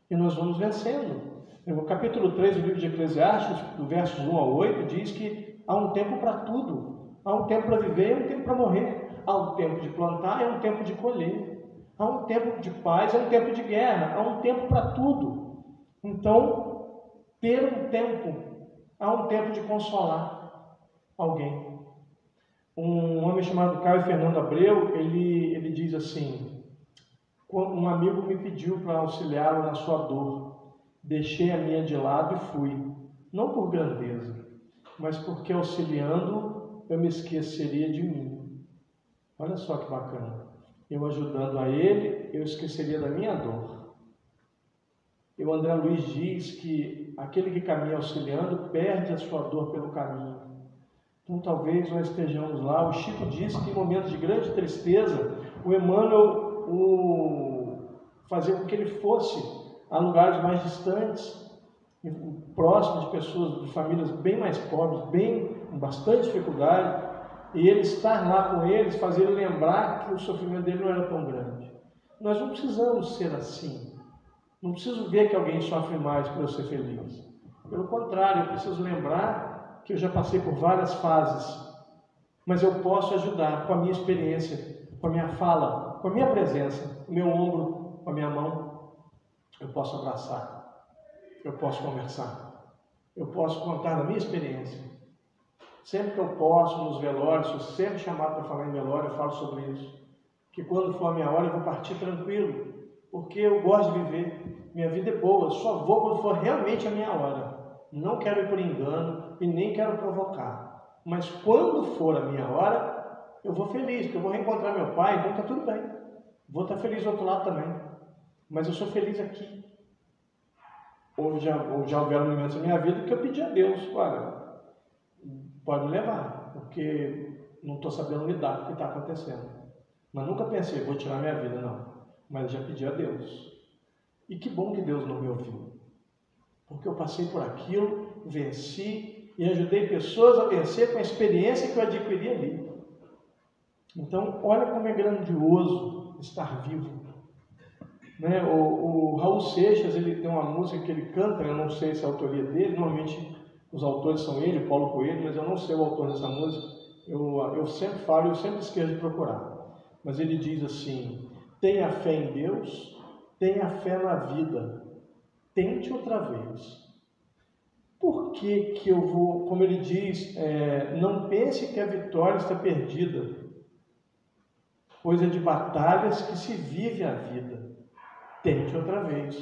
B: E nós vamos vencendo. No capítulo 3 do livro de Eclesiastes, do versos 1 a 8, diz que há um tempo para tudo. Há um tempo para viver e há um tempo para morrer. Há um tempo de plantar e há um tempo de colher. Há um tempo de paz e há um tempo de guerra. Há um tempo para tudo. Então, ter um tempo, há um tempo de consolar alguém. Um homem chamado Caio Fernando Abreu, ele diz assim, um amigo me pediu para auxiliá-lo na sua dor. Deixei a minha de lado e fui. Não por grandeza, mas porque auxiliando eu me esqueceria de mim. Olha só que bacana. Eu ajudando a ele, eu esqueceria da minha dor. E o André Luiz diz que aquele que caminha auxiliando perde a sua dor pelo caminho. Então talvez nós estejamos lá. O Chico disse que em momentos de grande tristeza, o Emmanuel fazia com que ele fosse a lugares mais distantes, próximo de pessoas, de famílias bem mais pobres, com bastante dificuldade, e ele estar lá com eles, fazer ele lembrar que o sofrimento dele não era tão grande. Nós não precisamos ser assim. Não preciso ver que alguém sofre mais para eu ser feliz. Pelo contrário, eu preciso lembrar que eu já passei por várias fases, mas eu posso ajudar com a minha experiência, com a minha fala, com a minha presença, o meu ombro, com a minha mão. Eu posso abraçar, eu posso conversar, eu posso contar da minha experiência. Sempre que eu posso, nos velórios, sou sempre chamado para falar em velório, eu falo sobre isso. Que quando for a minha hora eu vou partir tranquilo, porque eu gosto de viver. Minha vida é boa, eu só vou quando for realmente a minha hora. Não quero ir por engano e nem quero provocar. Mas quando for a minha hora, eu vou feliz, porque eu vou reencontrar meu pai, então está tudo bem. Vou estar feliz do outro lado também. Mas eu sou feliz aqui. Já houveram momentos na minha vida que eu pedi a Deus, olha, pode me levar, porque não estou sabendo lidar com o que está acontecendo. Mas nunca pensei, vou tirar minha vida, não. Mas já pedi a Deus. E que bom que Deus não me ouviu. Porque eu passei por aquilo, venci e ajudei pessoas a vencer com a experiência que eu adquiri ali. Então, olha como é grandioso estar vivo. Né? O Raul Seixas, ele tem uma música que ele canta, eu não sei se é a autoria dele, normalmente os autores são ele, Paulo Coelho, mas eu não sei o autor dessa música. Eu sempre falo, eu sempre esqueço de procurar. Mas ele diz assim: tenha fé em Deus, tenha fé na vida, tente outra vez. Por que que eu vou, como ele diz, não pense que a vitória está perdida, pois é de batalhas que se vive a vida. Tente outra vez.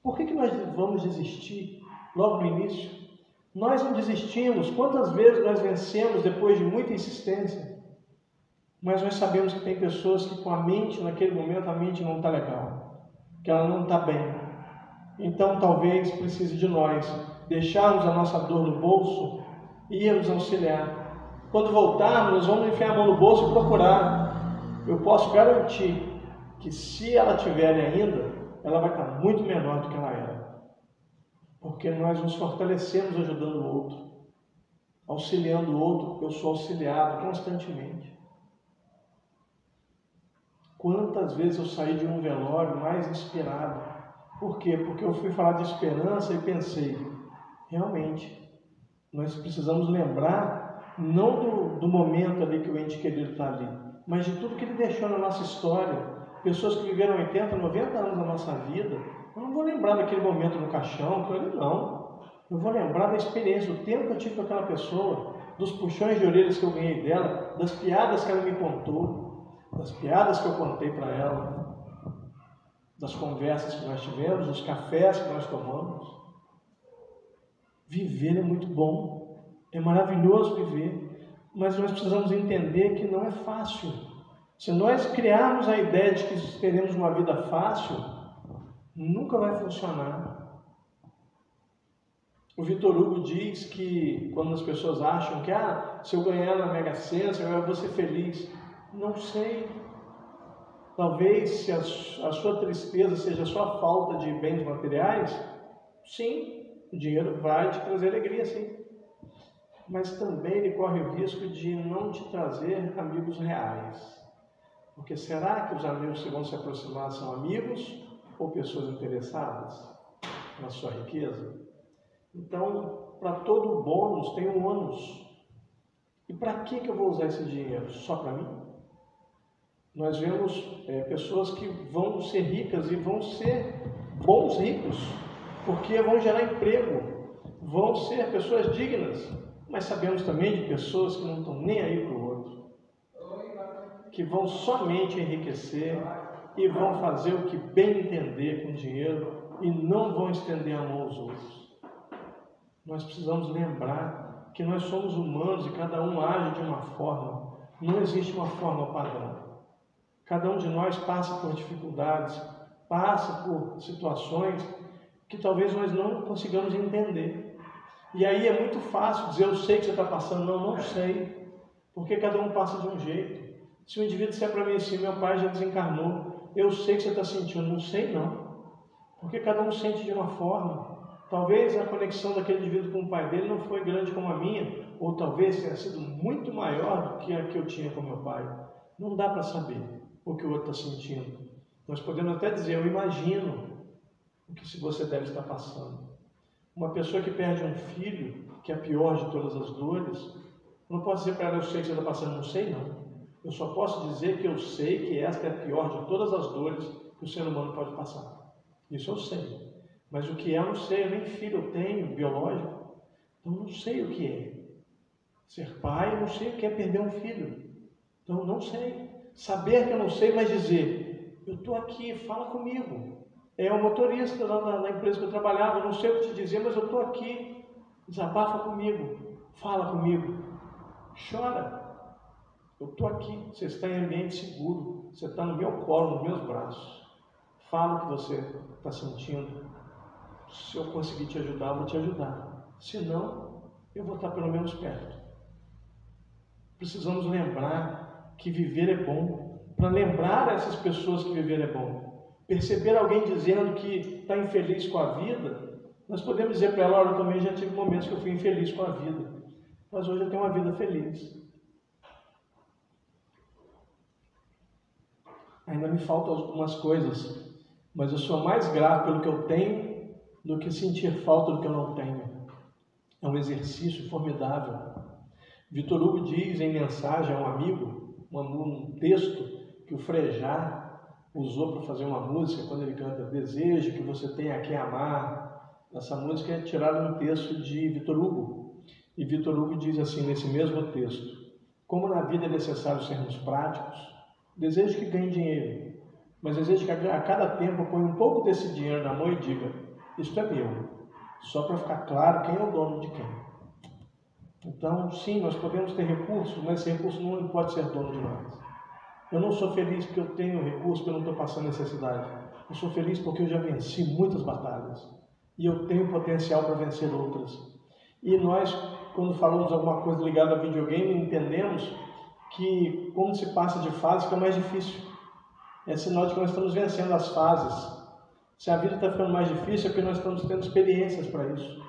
B: Por que que nós vamos desistir logo no início? Nós não desistimos. Quantas vezes nós vencemos depois de muita insistência? Mas nós sabemos que tem pessoas que com a mente, naquele momento, a mente não está legal, que ela não está bem. Então talvez precise de nós deixarmos a nossa dor no bolso e irmos auxiliar. Quando voltarmos, nós vamos enfiar a mão no bolso e procurar. Eu posso garantir que se ela tiver ainda, ela vai estar muito menor do que ela era. Porque nós nos fortalecemos ajudando o outro, auxiliando o outro. Eu sou auxiliado constantemente. Quantas vezes eu saí de um velório mais inspirado? Por quê? Porque eu fui falar de esperança e pensei, realmente, nós precisamos lembrar, não do momento ali que o ente querido está ali, mas de tudo que ele deixou na nossa história. Pessoas que viveram 80, 90 anos da nossa vida, eu não vou lembrar daquele momento no caixão, não. Eu vou lembrar da experiência, do tempo que eu tive com aquela pessoa, dos puxões de orelhas que eu ganhei dela, das piadas que ela me contou, das piadas que eu contei para ela, das conversas que nós tivemos, dos cafés que nós tomamos. Viver é muito bom, é maravilhoso viver, mas nós precisamos entender que não é fácil. Se nós criarmos a ideia de que teremos uma vida fácil, nunca vai funcionar. O Vitor Hugo diz que quando as pessoas acham que se eu ganhar na Mega Sena, eu vou ser feliz. Não sei. Talvez se a sua tristeza seja a sua falta de bens materiais, sim, o dinheiro vai te trazer alegria, sim. Mas também ele corre o risco de não te trazer amigos reais. Porque será que os amigos que vão se aproximar são amigos ou pessoas interessadas na sua riqueza? Então, para todo bônus tem um ônus. E para que eu vou usar esse dinheiro? Só para mim? Nós vemos pessoas que vão ser ricas e vão ser bons ricos, porque vão gerar emprego, vão ser pessoas dignas, mas sabemos também de pessoas que não estão nem aí para o outro, que vão somente enriquecer e vão fazer o que bem entender com o dinheiro e não vão estender a mão aos outros. Nós precisamos lembrar que nós somos humanos e cada um age de uma forma, não existe uma forma padrão. Cada um de nós passa por dificuldades, passa por situações que talvez nós não consigamos entender. E aí é muito fácil dizer, eu sei que você está passando. Não sei, porque cada um passa de um jeito. Se o indivíduo disser para mim assim, meu pai já desencarnou, eu sei que você está sentindo, não sei não, porque cada um sente de uma forma. Talvez a conexão daquele indivíduo com o pai dele não foi grande como a minha, ou talvez tenha sido muito maior do que a que eu tinha com meu pai. Não dá para saber o que o outro está sentindo. Nós podemos até dizer, eu imagino o que você deve estar passando. Uma pessoa que perde um filho, que é a pior de todas as dores, não posso dizer para ela, eu sei que você está passando, não sei não. Eu só posso dizer que eu sei que esta é a pior de todas as dores que o ser humano pode passar. Isso eu sei. Mas o que é, eu não sei. Eu nem filho eu tenho, biológico. Então eu não sei o que é. Ser pai, eu não sei o que é perder um filho. Então eu não sei. Saber que eu não sei, mas dizer, eu estou aqui, fala comigo. É o motorista lá na empresa que eu trabalhava, eu não sei o que te dizer, mas eu estou aqui. Desabafa comigo, fala comigo, chora. Eu estou aqui, você está em ambiente seguro, você está no meu colo, nos meus braços. Fala o que você está sentindo. Se eu conseguir te ajudar, eu vou te ajudar. Se não, eu vou estar pelo menos perto. Precisamos lembrar que viver é bom. Para lembrar essas pessoas que viver é bom. Perceber alguém dizendo que está infeliz com a vida, nós podemos dizer para ela, olha, eu também já tive momentos que eu fui infeliz com a vida, mas hoje eu tenho uma vida feliz. Ainda me faltam algumas coisas, mas eu sou mais grato pelo que eu tenho do que sentir falta do que eu não tenho. É um exercício formidável. Vitor Hugo diz em mensagem a um amigo, um texto que o Frejá usou para fazer uma música, quando ele canta Desejo que você tenha quem amar. Essa música é tirada de um texto de Vitor Hugo. E Vitor Hugo diz assim nesse mesmo texto, como na vida é necessário sermos práticos, desejo que ganhe dinheiro, mas desejo que a cada tempo eu ponha um pouco desse dinheiro na mão e diga, isto é meu, só para ficar claro quem é o dono de quem. Então, sim, nós podemos ter recursos, mas esse recurso não pode ser dono de nós. Eu não sou feliz porque eu tenho recurso, porque eu não estou passando necessidade. Eu sou feliz porque eu já venci muitas batalhas e eu tenho potencial para vencer outras. E nós, quando falamos alguma coisa ligada a videogame, entendemos que, como se passa de fase, fica mais difícil. É sinal de que nós estamos vencendo as fases. Se a vida está ficando mais difícil, é porque nós estamos tendo experiências para isso.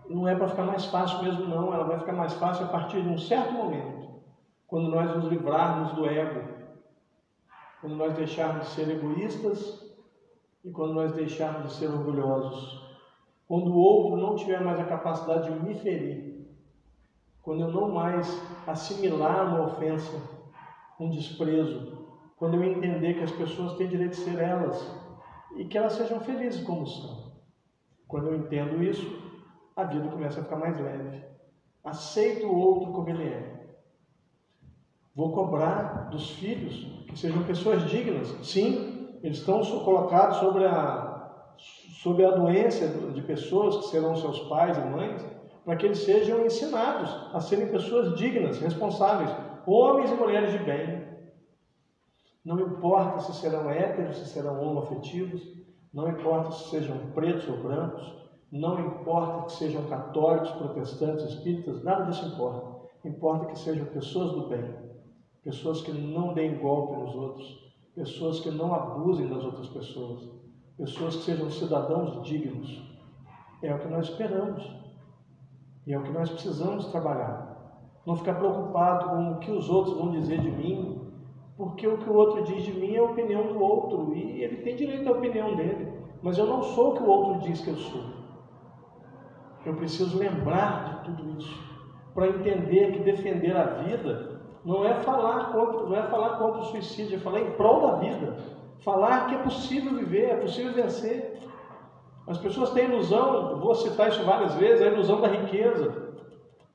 B: Não é para ficar mais fácil mesmo, não. Ela vai ficar mais fácil a partir de um certo momento. Quando nós nos livrarmos do ego. Quando nós deixarmos de ser egoístas e quando nós deixarmos de ser orgulhosos. Quando o outro não tiver mais a capacidade de me ferir. Quando eu não mais assimilar uma ofensa, um desprezo. Quando eu entender que as pessoas têm direito de ser elas e que elas sejam felizes como são. Quando eu entendo isso, a vida começa a ficar mais leve. Aceito o outro como ele é. Vou cobrar dos filhos que sejam pessoas dignas. Sim, eles estão colocados sobre a doença de pessoas que serão seus pais e mães, para que eles sejam ensinados a serem pessoas dignas, responsáveis, homens e mulheres de bem. Não importa se serão héteros, se serão homoafetivos, não importa se sejam pretos ou brancos, não importa que sejam católicos, protestantes, espíritas, nada disso importa. Importa que sejam pessoas do bem, pessoas que não deem golpe nos outros, pessoas que não abusem das outras pessoas, pessoas que sejam cidadãos dignos. É o que nós esperamos e é o que nós precisamos trabalhar. Não ficar preocupado com o que os outros vão dizer de mim, porque o que o outro diz de mim é a opinião do outro e ele tem direito à opinião dele, mas eu não sou o que o outro diz que eu sou. Eu preciso lembrar de tudo isso para entender que defender a vida não é falar contra o suicídio, é falar em prol da vida, falar que é possível viver, é possível vencer. As pessoas têm ilusão, eu vou citar isso várias vezes, a ilusão da riqueza.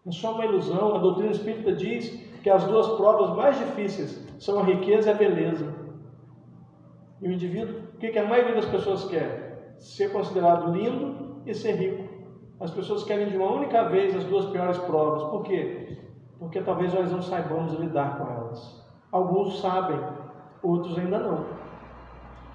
B: É só uma ilusão. A doutrina espírita diz que as duas provas mais difíceis são a riqueza e a beleza. E o indivíduo, o que a maioria das pessoas quer? Ser considerado lindo e ser rico. As pessoas querem de uma única vez as duas piores provas. Por quê? Porque talvez nós não saibamos lidar com elas. Alguns sabem, outros ainda não.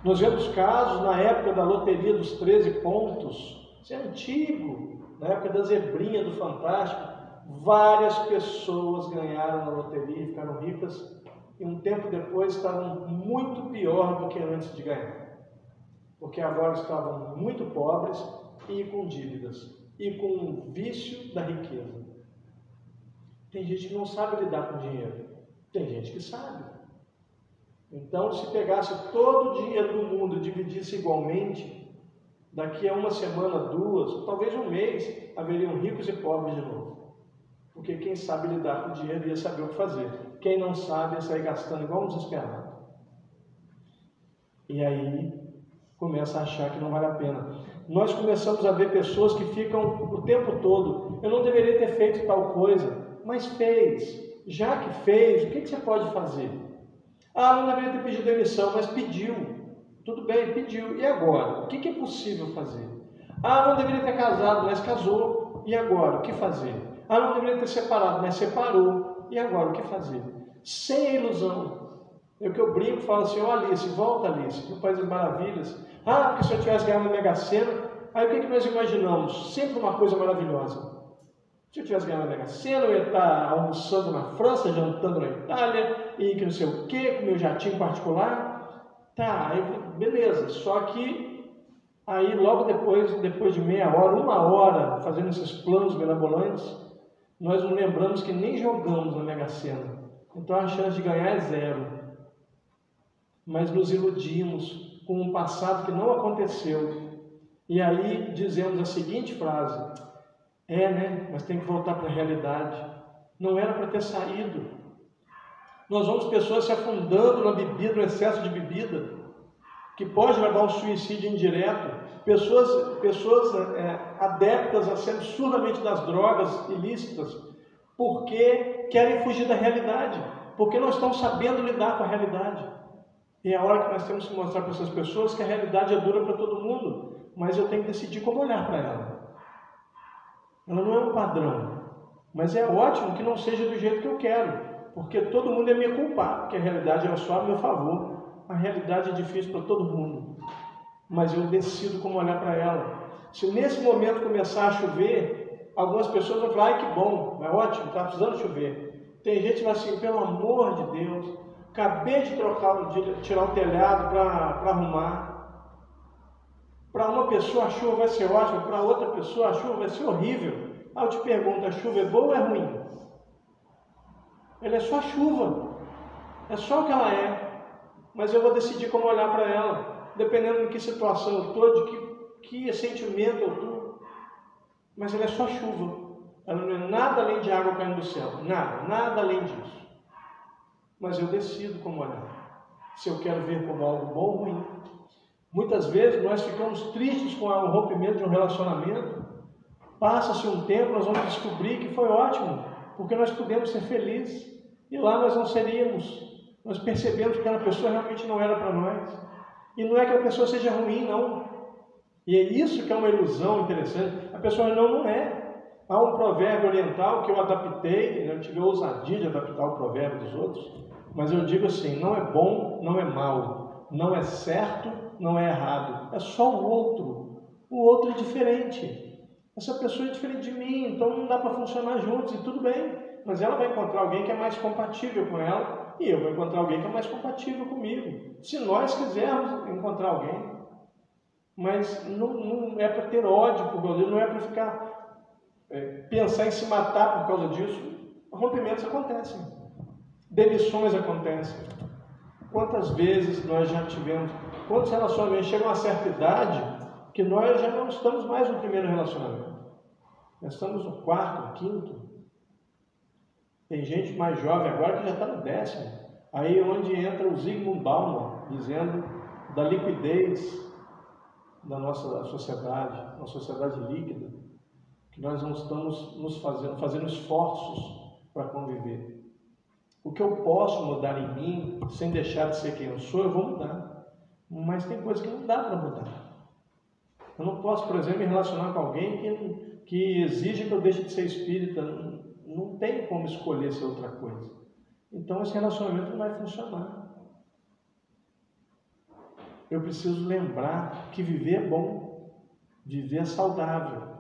B: Nós vemos casos na época da loteria dos 13 pontos, isso é antigo, na época da zebrinha do Fantástico, várias pessoas ganharam na loteria e ficaram ricas, e um tempo depois estavam muito pior do que antes de ganhar, porque agora estavam muito pobres e com dívidas, e com o vício da riqueza. Tem gente que não sabe lidar com dinheiro, tem gente que sabe. Então, se pegasse todo o dinheiro do mundo e dividisse igualmente, daqui a uma semana, 2, talvez um mês, haveriam ricos e pobres de novo. Porque quem sabe lidar com o dinheiro ia saber o que fazer. Quem não sabe ia sair gastando igual um desesperado. E aí começa a achar que não vale a pena. Nós começamos a ver pessoas que ficam o tempo todo: eu não deveria ter feito tal coisa, mas fez. Já que fez, o que você pode fazer? Ah, não deveria ter pedido demissão, mas pediu. Tudo bem, pediu. E agora? O que é possível fazer? Ah, não deveria ter casado, mas casou. E agora? O que fazer? Ah, não deveria ter separado, mas separou. E agora? O que fazer? Sem ilusão. É o que eu brinco, falo assim: ó, Alice, volta, Alice, no País das Maravilhas. Ah, porque se eu tivesse ganhado na Mega Sena, aí o que nós imaginamos? Sempre uma coisa maravilhosa. Se eu tivesse ganhado na Mega Sena, eu ia estar almoçando na França, jantando na Itália, e que não sei o quê, com meu jatinho particular. Tá, aí, beleza. Só que aí logo depois de meia hora, 1 hora, fazendo esses planos mirabolantes, nós nos lembramos que nem jogamos na Mega Sena. Então a chance de ganhar é 0. Mas nos iludimos com um passado que não aconteceu. E aí dizemos a seguinte frase: mas tem que voltar para a realidade. Não era para ter saído. Nós vemos pessoas se afundando na bebida, no excesso de bebida, que pode levar ao suicídio indireto. Pessoas adeptas a ser absurdamente das drogas ilícitas, porque querem fugir da realidade, porque não estão sabendo lidar com a realidade. E é a hora que nós temos que mostrar para essas pessoas que a realidade é dura para todo mundo, mas eu tenho que decidir como olhar para ela. Ela não é um padrão, mas é ótimo que não seja do jeito que eu quero, porque todo mundo é me culpar, porque a realidade é só a meu favor. A realidade é difícil para todo mundo, mas eu decido como olhar para ela. Se nesse momento começar a chover, algumas pessoas vão falar: ai, que bom, é ótimo, está precisando chover. Tem gente que vai assim: pelo amor de Deus, acabei de tirar o telhado para arrumar. Para uma pessoa a chuva vai ser ótima, para outra pessoa a chuva vai ser horrível. Eu te pergunto: a chuva é boa ou é ruim? Ela é só chuva, é só o que ela é, mas eu vou decidir como olhar para ela, dependendo de que situação eu estou, de que sentimento eu estou. Mas ela é só chuva, ela não é nada além de água caindo do céu, nada além disso. Mas eu decido como olhar, se eu quero ver como algo bom ou ruim. Muitas vezes nós ficamos tristes com o rompimento de um relacionamento. Passa-se um tempo, nós vamos descobrir que foi ótimo, porque nós pudemos ser felizes. E lá nós não seríamos. Nós percebemos que aquela pessoa realmente não era para nós. E não é que a pessoa seja ruim, não. E é isso que é uma ilusão interessante. A pessoa não é. Há um provérbio oriental que eu adaptei, eu tive a ousadia de adaptar o provérbio dos outros, mas eu digo assim: não é bom, não é mal, não é certo, não é errado, é só o outro. O outro é diferente. Essa pessoa é diferente de mim, então não dá para funcionar juntos, e tudo bem. Mas ela vai encontrar alguém que é mais compatível com ela, e eu vou encontrar alguém que é mais compatível comigo, se nós quisermos encontrar alguém. Mas não é para ter ódio por causa disso, não é para ficar pensar em se matar por causa disso. Rompimentos acontecem, demissões acontecem. Quantas vezes nós já tivemos, quantos relacionamentos chegam a uma certa idade que nós já não estamos mais no primeiro relacionamento, nós estamos no 4º, 5º. Tem gente mais jovem agora que já está no 10º. Aí onde entra o Zygmunt Bauman, dizendo da liquidez da nossa sociedade, uma sociedade líquida, que nós não estamos fazendo esforços para conviver. O que eu posso mudar em mim, sem deixar de ser quem eu sou, eu vou mudar. Mas tem coisas que não dá para mudar. Eu não posso, por exemplo, me relacionar com alguém que exige que eu deixe de ser espírita. Não tem como escolher ser outra coisa. Então esse relacionamento não vai funcionar. eu preciso lembrar que viver é bom, viver é saudável.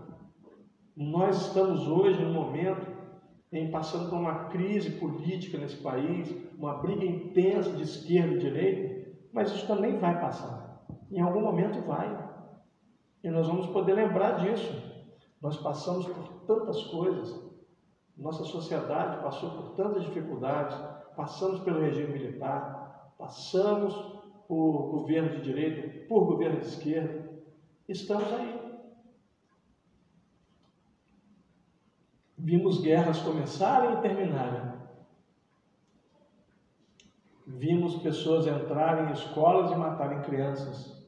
B: Nós estamos hoje num momento passando por uma crise política nesse país, uma briga intensa de esquerda e direita, mas isso também vai passar. Em algum momento vai. E nós vamos poder lembrar disso. Nós passamos por tantas coisas. Nossa sociedade passou por tantas dificuldades. Passamos pelo regime militar, passamos por governo de direita, por governo de esquerda. Estamos aí. Vimos guerras começarem e terminarem. Vimos pessoas entrarem em escolas e matarem crianças.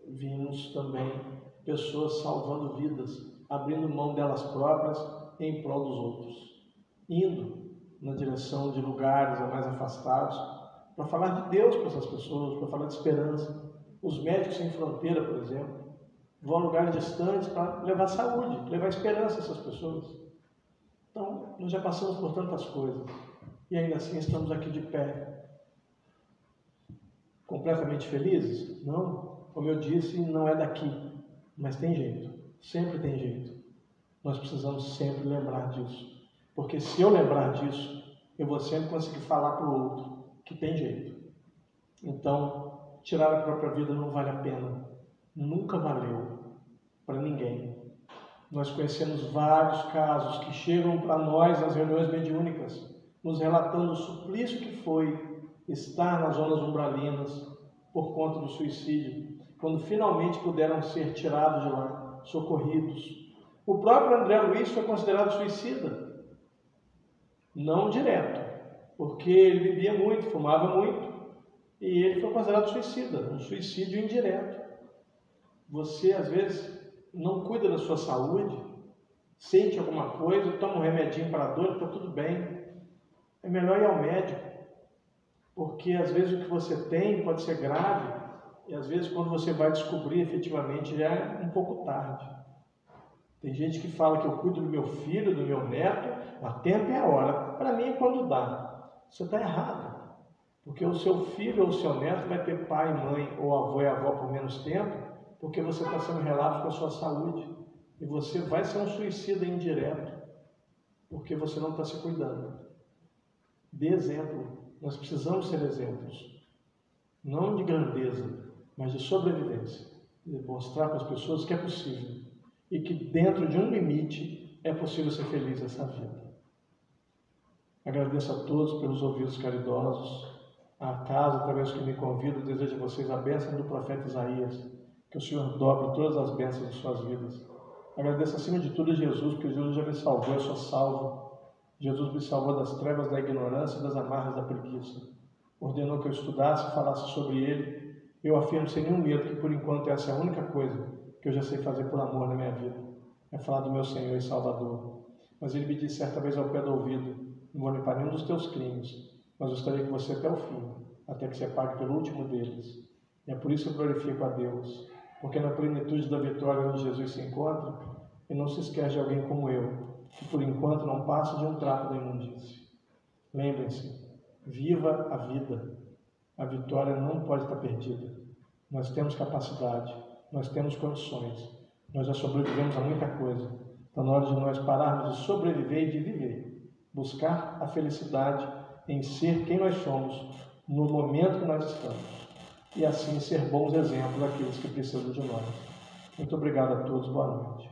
B: Vimos também pessoas salvando vidas, abrindo mão delas próprias em prol dos outros, indo na direção de lugares mais afastados para falar de Deus para essas pessoas, para falar de esperança. Os médicos sem fronteira, por exemplo, vão a lugares distantes para levar saúde, levar esperança a essas pessoas. Então, nós já passamos por tantas coisas e ainda assim estamos aqui de pé. Completamente felizes? Não. Como eu disse, não é daqui, mas tem jeito. Sempre tem jeito. Nós precisamos sempre lembrar disso. Porque se eu lembrar disso, eu vou sempre conseguir falar para o outro que tem jeito. Então, tirar a própria vida não vale a pena. Nunca valeu para ninguém. Nós conhecemos vários casos que chegam para nós nas reuniões mediúnicas, nos relatando o suplício que foi estar nas zonas umbralinas por conta do suicídio, quando finalmente puderam ser tirados de lá, socorridos. O próprio André Luiz foi considerado suicida. Não direto, porque ele bebia muito, fumava muito, e ele foi considerado suicida, um suicídio indireto. Você, às vezes, não cuida da sua saúde, sente alguma coisa, toma um remedinho para a dor, está tudo bem. É melhor ir ao médico, porque às vezes o que você tem pode ser grave, e às vezes quando você vai descobrir efetivamente já é um pouco tarde. Tem gente que fala que eu cuido do meu filho, do meu neto, a tempo é a hora. Para mim é quando dá. Você está errado, porque o seu filho ou o seu neto vai ter pai, mãe ou avô e avó por menos tempo, porque você está sendo relapso com a sua saúde. E você vai ser um suicida indireto, porque você não está se cuidando. Dê exemplo. Nós precisamos ser exemplos. Não de grandeza, mas de sobrevivência. De mostrar para as pessoas que é possível. E que dentro de um limite é possível ser feliz nessa vida. Agradeço a todos pelos ouvidos caridosos. A casa, através que me convido, desejo a vocês a bênção do profeta Isaías. Que o Senhor dobre todas as bênçãos de suas vidas. Agradeço acima de tudo a Jesus, porque Jesus já me salvou, eu sou salvo. Jesus me salvou das trevas da ignorância e das amarras da preguiça. Ordenou que eu estudasse e falasse sobre Ele. Eu afirmo sem nenhum medo que, por enquanto, essa é a única coisa que eu já sei fazer por amor na minha vida. É falar do meu Senhor e Salvador. Mas Ele me disse certa vez ao pé do ouvido: não vou limpar nenhum dos teus crimes, mas eu estarei com você até o fim, até que você pague pelo último deles. E é por isso que eu glorifico a Deus. Porque na plenitude da vitória onde Jesus se encontra, e não se esquece de alguém como eu, que por enquanto não passa de um trapo da imundície. Lembrem-se, viva a vida. A vitória não pode estar perdida. Nós temos capacidade, nós temos condições, nós já sobrevivemos a muita coisa. Está na hora de nós pararmos de sobreviver e de viver. Buscar a felicidade em ser quem nós somos, no momento que nós estamos. E assim ser bons exemplos daqueles que precisam de nós. Muito obrigado a todos, boa noite.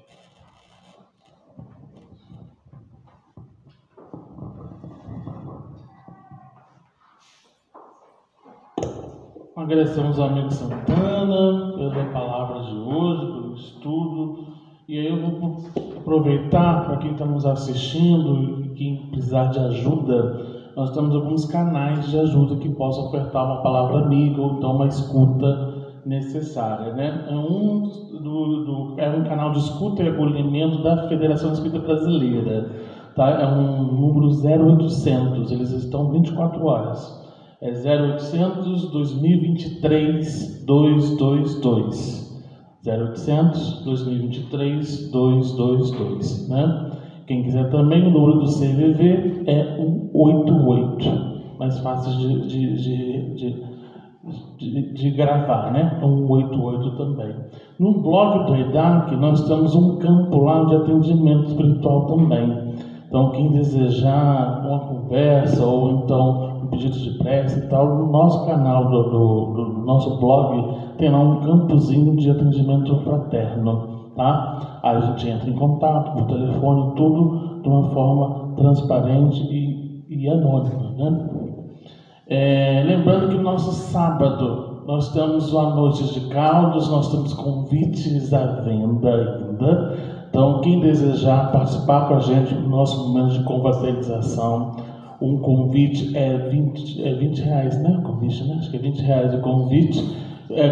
A: Agradecemos ao amigo Santana pela palavra de hoje, pelo estudo. E aí eu vou aproveitar para quem está nos assistindo e quem precisar de ajuda. Nós temos alguns canais de ajuda que possam ofertar uma palavra amiga ou então uma escuta necessária, né? É um canal de escuta e acolhimento da Federação Espírita Brasileira, tá? É um número 0800, eles estão 24 horas. É 0800 2023 222. 0800 2023 222, né? Quem quiser também, o número do CVV é 188, mais fácil de de gravar, né? 188 também. No blog do EDAC, nós temos um campo lá de atendimento espiritual também. Então, quem desejar uma conversa ou então um pedido de prece e tal, no nosso canal do nosso blog tem lá um campozinho de atendimento fraterno, tá? Aí a gente entra em contato por telefone, tudo de uma forma transparente e anônima, né? Lembrando que no nosso sábado nós temos uma noite de caldos, nós temos convites à venda ainda. Então, quem desejar participar com a gente no nosso momento de confraternização, um convite é 20 reais, né? O convite, né? Acho que é 20 reais o convite,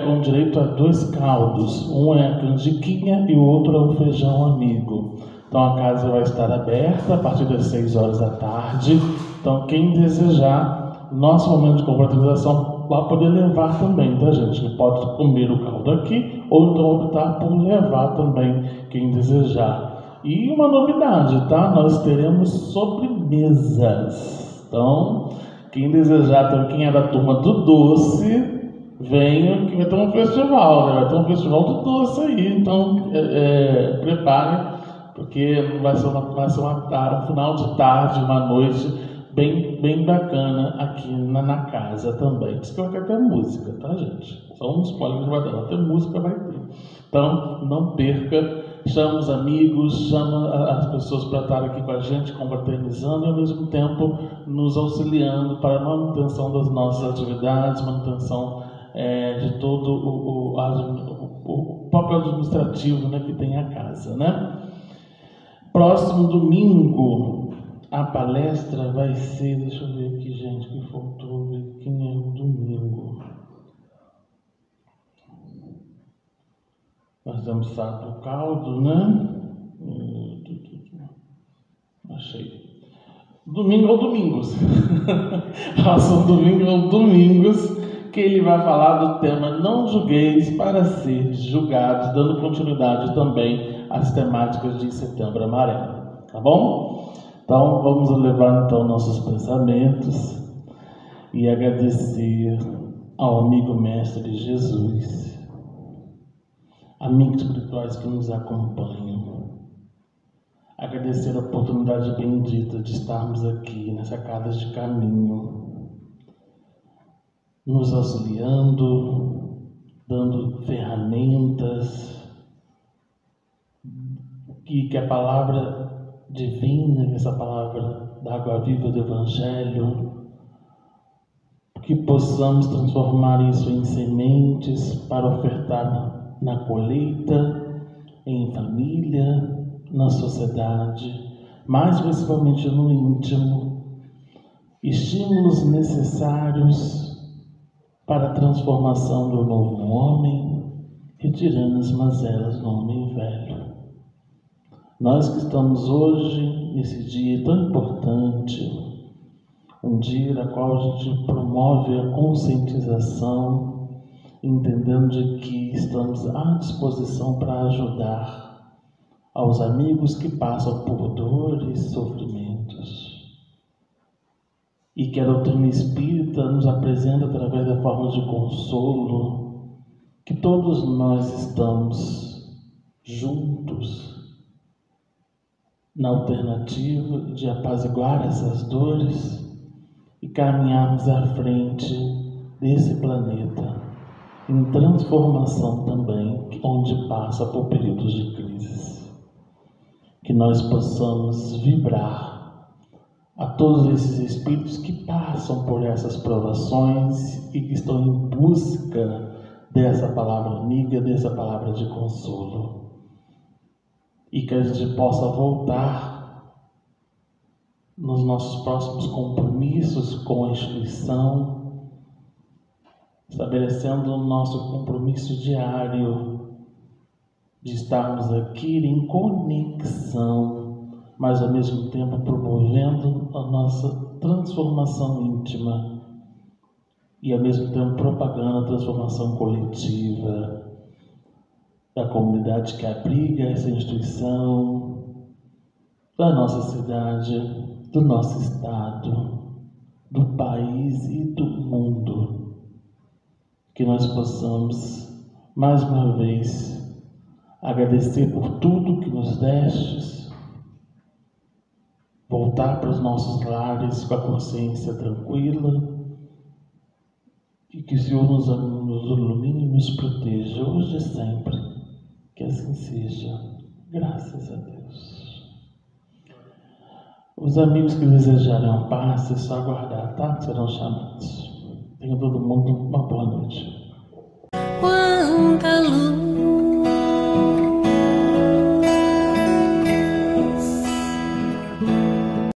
A: com direito a 2 caldos. Um é a canjiquinha e o outro é o feijão amigo. Então, a casa vai estar aberta a partir das 6 horas da tarde. Então, quem desejar, nosso momento de confraternização, vai poder levar também, tá, gente? Pode comer o caldo aqui, ou então optar por levar também, quem desejar. E uma novidade, tá? Nós teremos sobremesas. Então, quem desejar, então, quem é da turma do doce, venha, que vai ter um festival, né? Vai ter um festival do doce aí. Então, prepare, porque vai ser um final de tarde, uma noite bem bacana aqui na casa também. Diz que vai ter até música, tá, gente? Só um spoiler que vai dar, até música vai ter. Então, não perca, chama os amigos, chama as pessoas para estar aqui com a gente, confraternizando e ao mesmo tempo nos auxiliando para a manutenção das nossas atividades, manutenção de todo o papel administrativo, né, que tem a casa, né? Próximo domingo, a palestra vai ser, deixa eu ver aqui, gente, que faltou ver quem é o domingo. Nós temos sábado caldo, né? Achei. Domingo ou domingos. Façam domingo ou domingos, que ele vai falar do tema Não Julgueis para ser julgados, dando continuidade também às temáticas de Setembro Amarelo. Tá bom? Então, vamos levar então nossos pensamentos e agradecer ao amigo mestre Jesus, amigos espirituais que nos acompanham. Agradecer a oportunidade bendita de estarmos aqui nessa casa de caminho, nos auxiliando, dando ferramentas, que a palavra divina, essa palavra da água viva do Evangelho, que possamos transformar isso em sementes para ofertar na colheita, em família, na sociedade, mas principalmente no íntimo, estímulos necessários para a transformação do novo homem, retirando as mazelas do homem velho. Nós que estamos hoje, nesse dia tão importante, um dia na qual a gente promove a conscientização, entendendo de que estamos à disposição para ajudar aos amigos que passam por dores e sofrimentos. E que a doutrina espírita nos apresenta através da forma de consolo, que todos nós estamos juntos na alternativa de apaziguar essas dores e caminharmos à frente desse planeta, em transformação também, onde passa por períodos de crise. Que nós possamos vibrar a todos esses espíritos que passam por essas provações e que estão em busca dessa palavra amiga, dessa palavra de consolo. E que a gente possa voltar nos nossos próximos compromissos com a instituição, estabelecendo o nosso compromisso diário de estarmos aqui em conexão, mas ao mesmo tempo promovendo a nossa transformação íntima e ao mesmo tempo propagando a transformação coletiva da comunidade que abriga essa instituição, da nossa cidade, do nosso estado, do país e do mundo. que nós possamos, mais uma vez, agradecer por tudo que nos destes, voltar para os nossos lares com a consciência tranquila e que o Senhor nos ilumine e nos proteja hoje e sempre. Que assim seja. Graças a Deus. Os amigos que desejarem a paz, é só aguardar, tá? Serão chamados. Tenha todo mundo uma boa noite.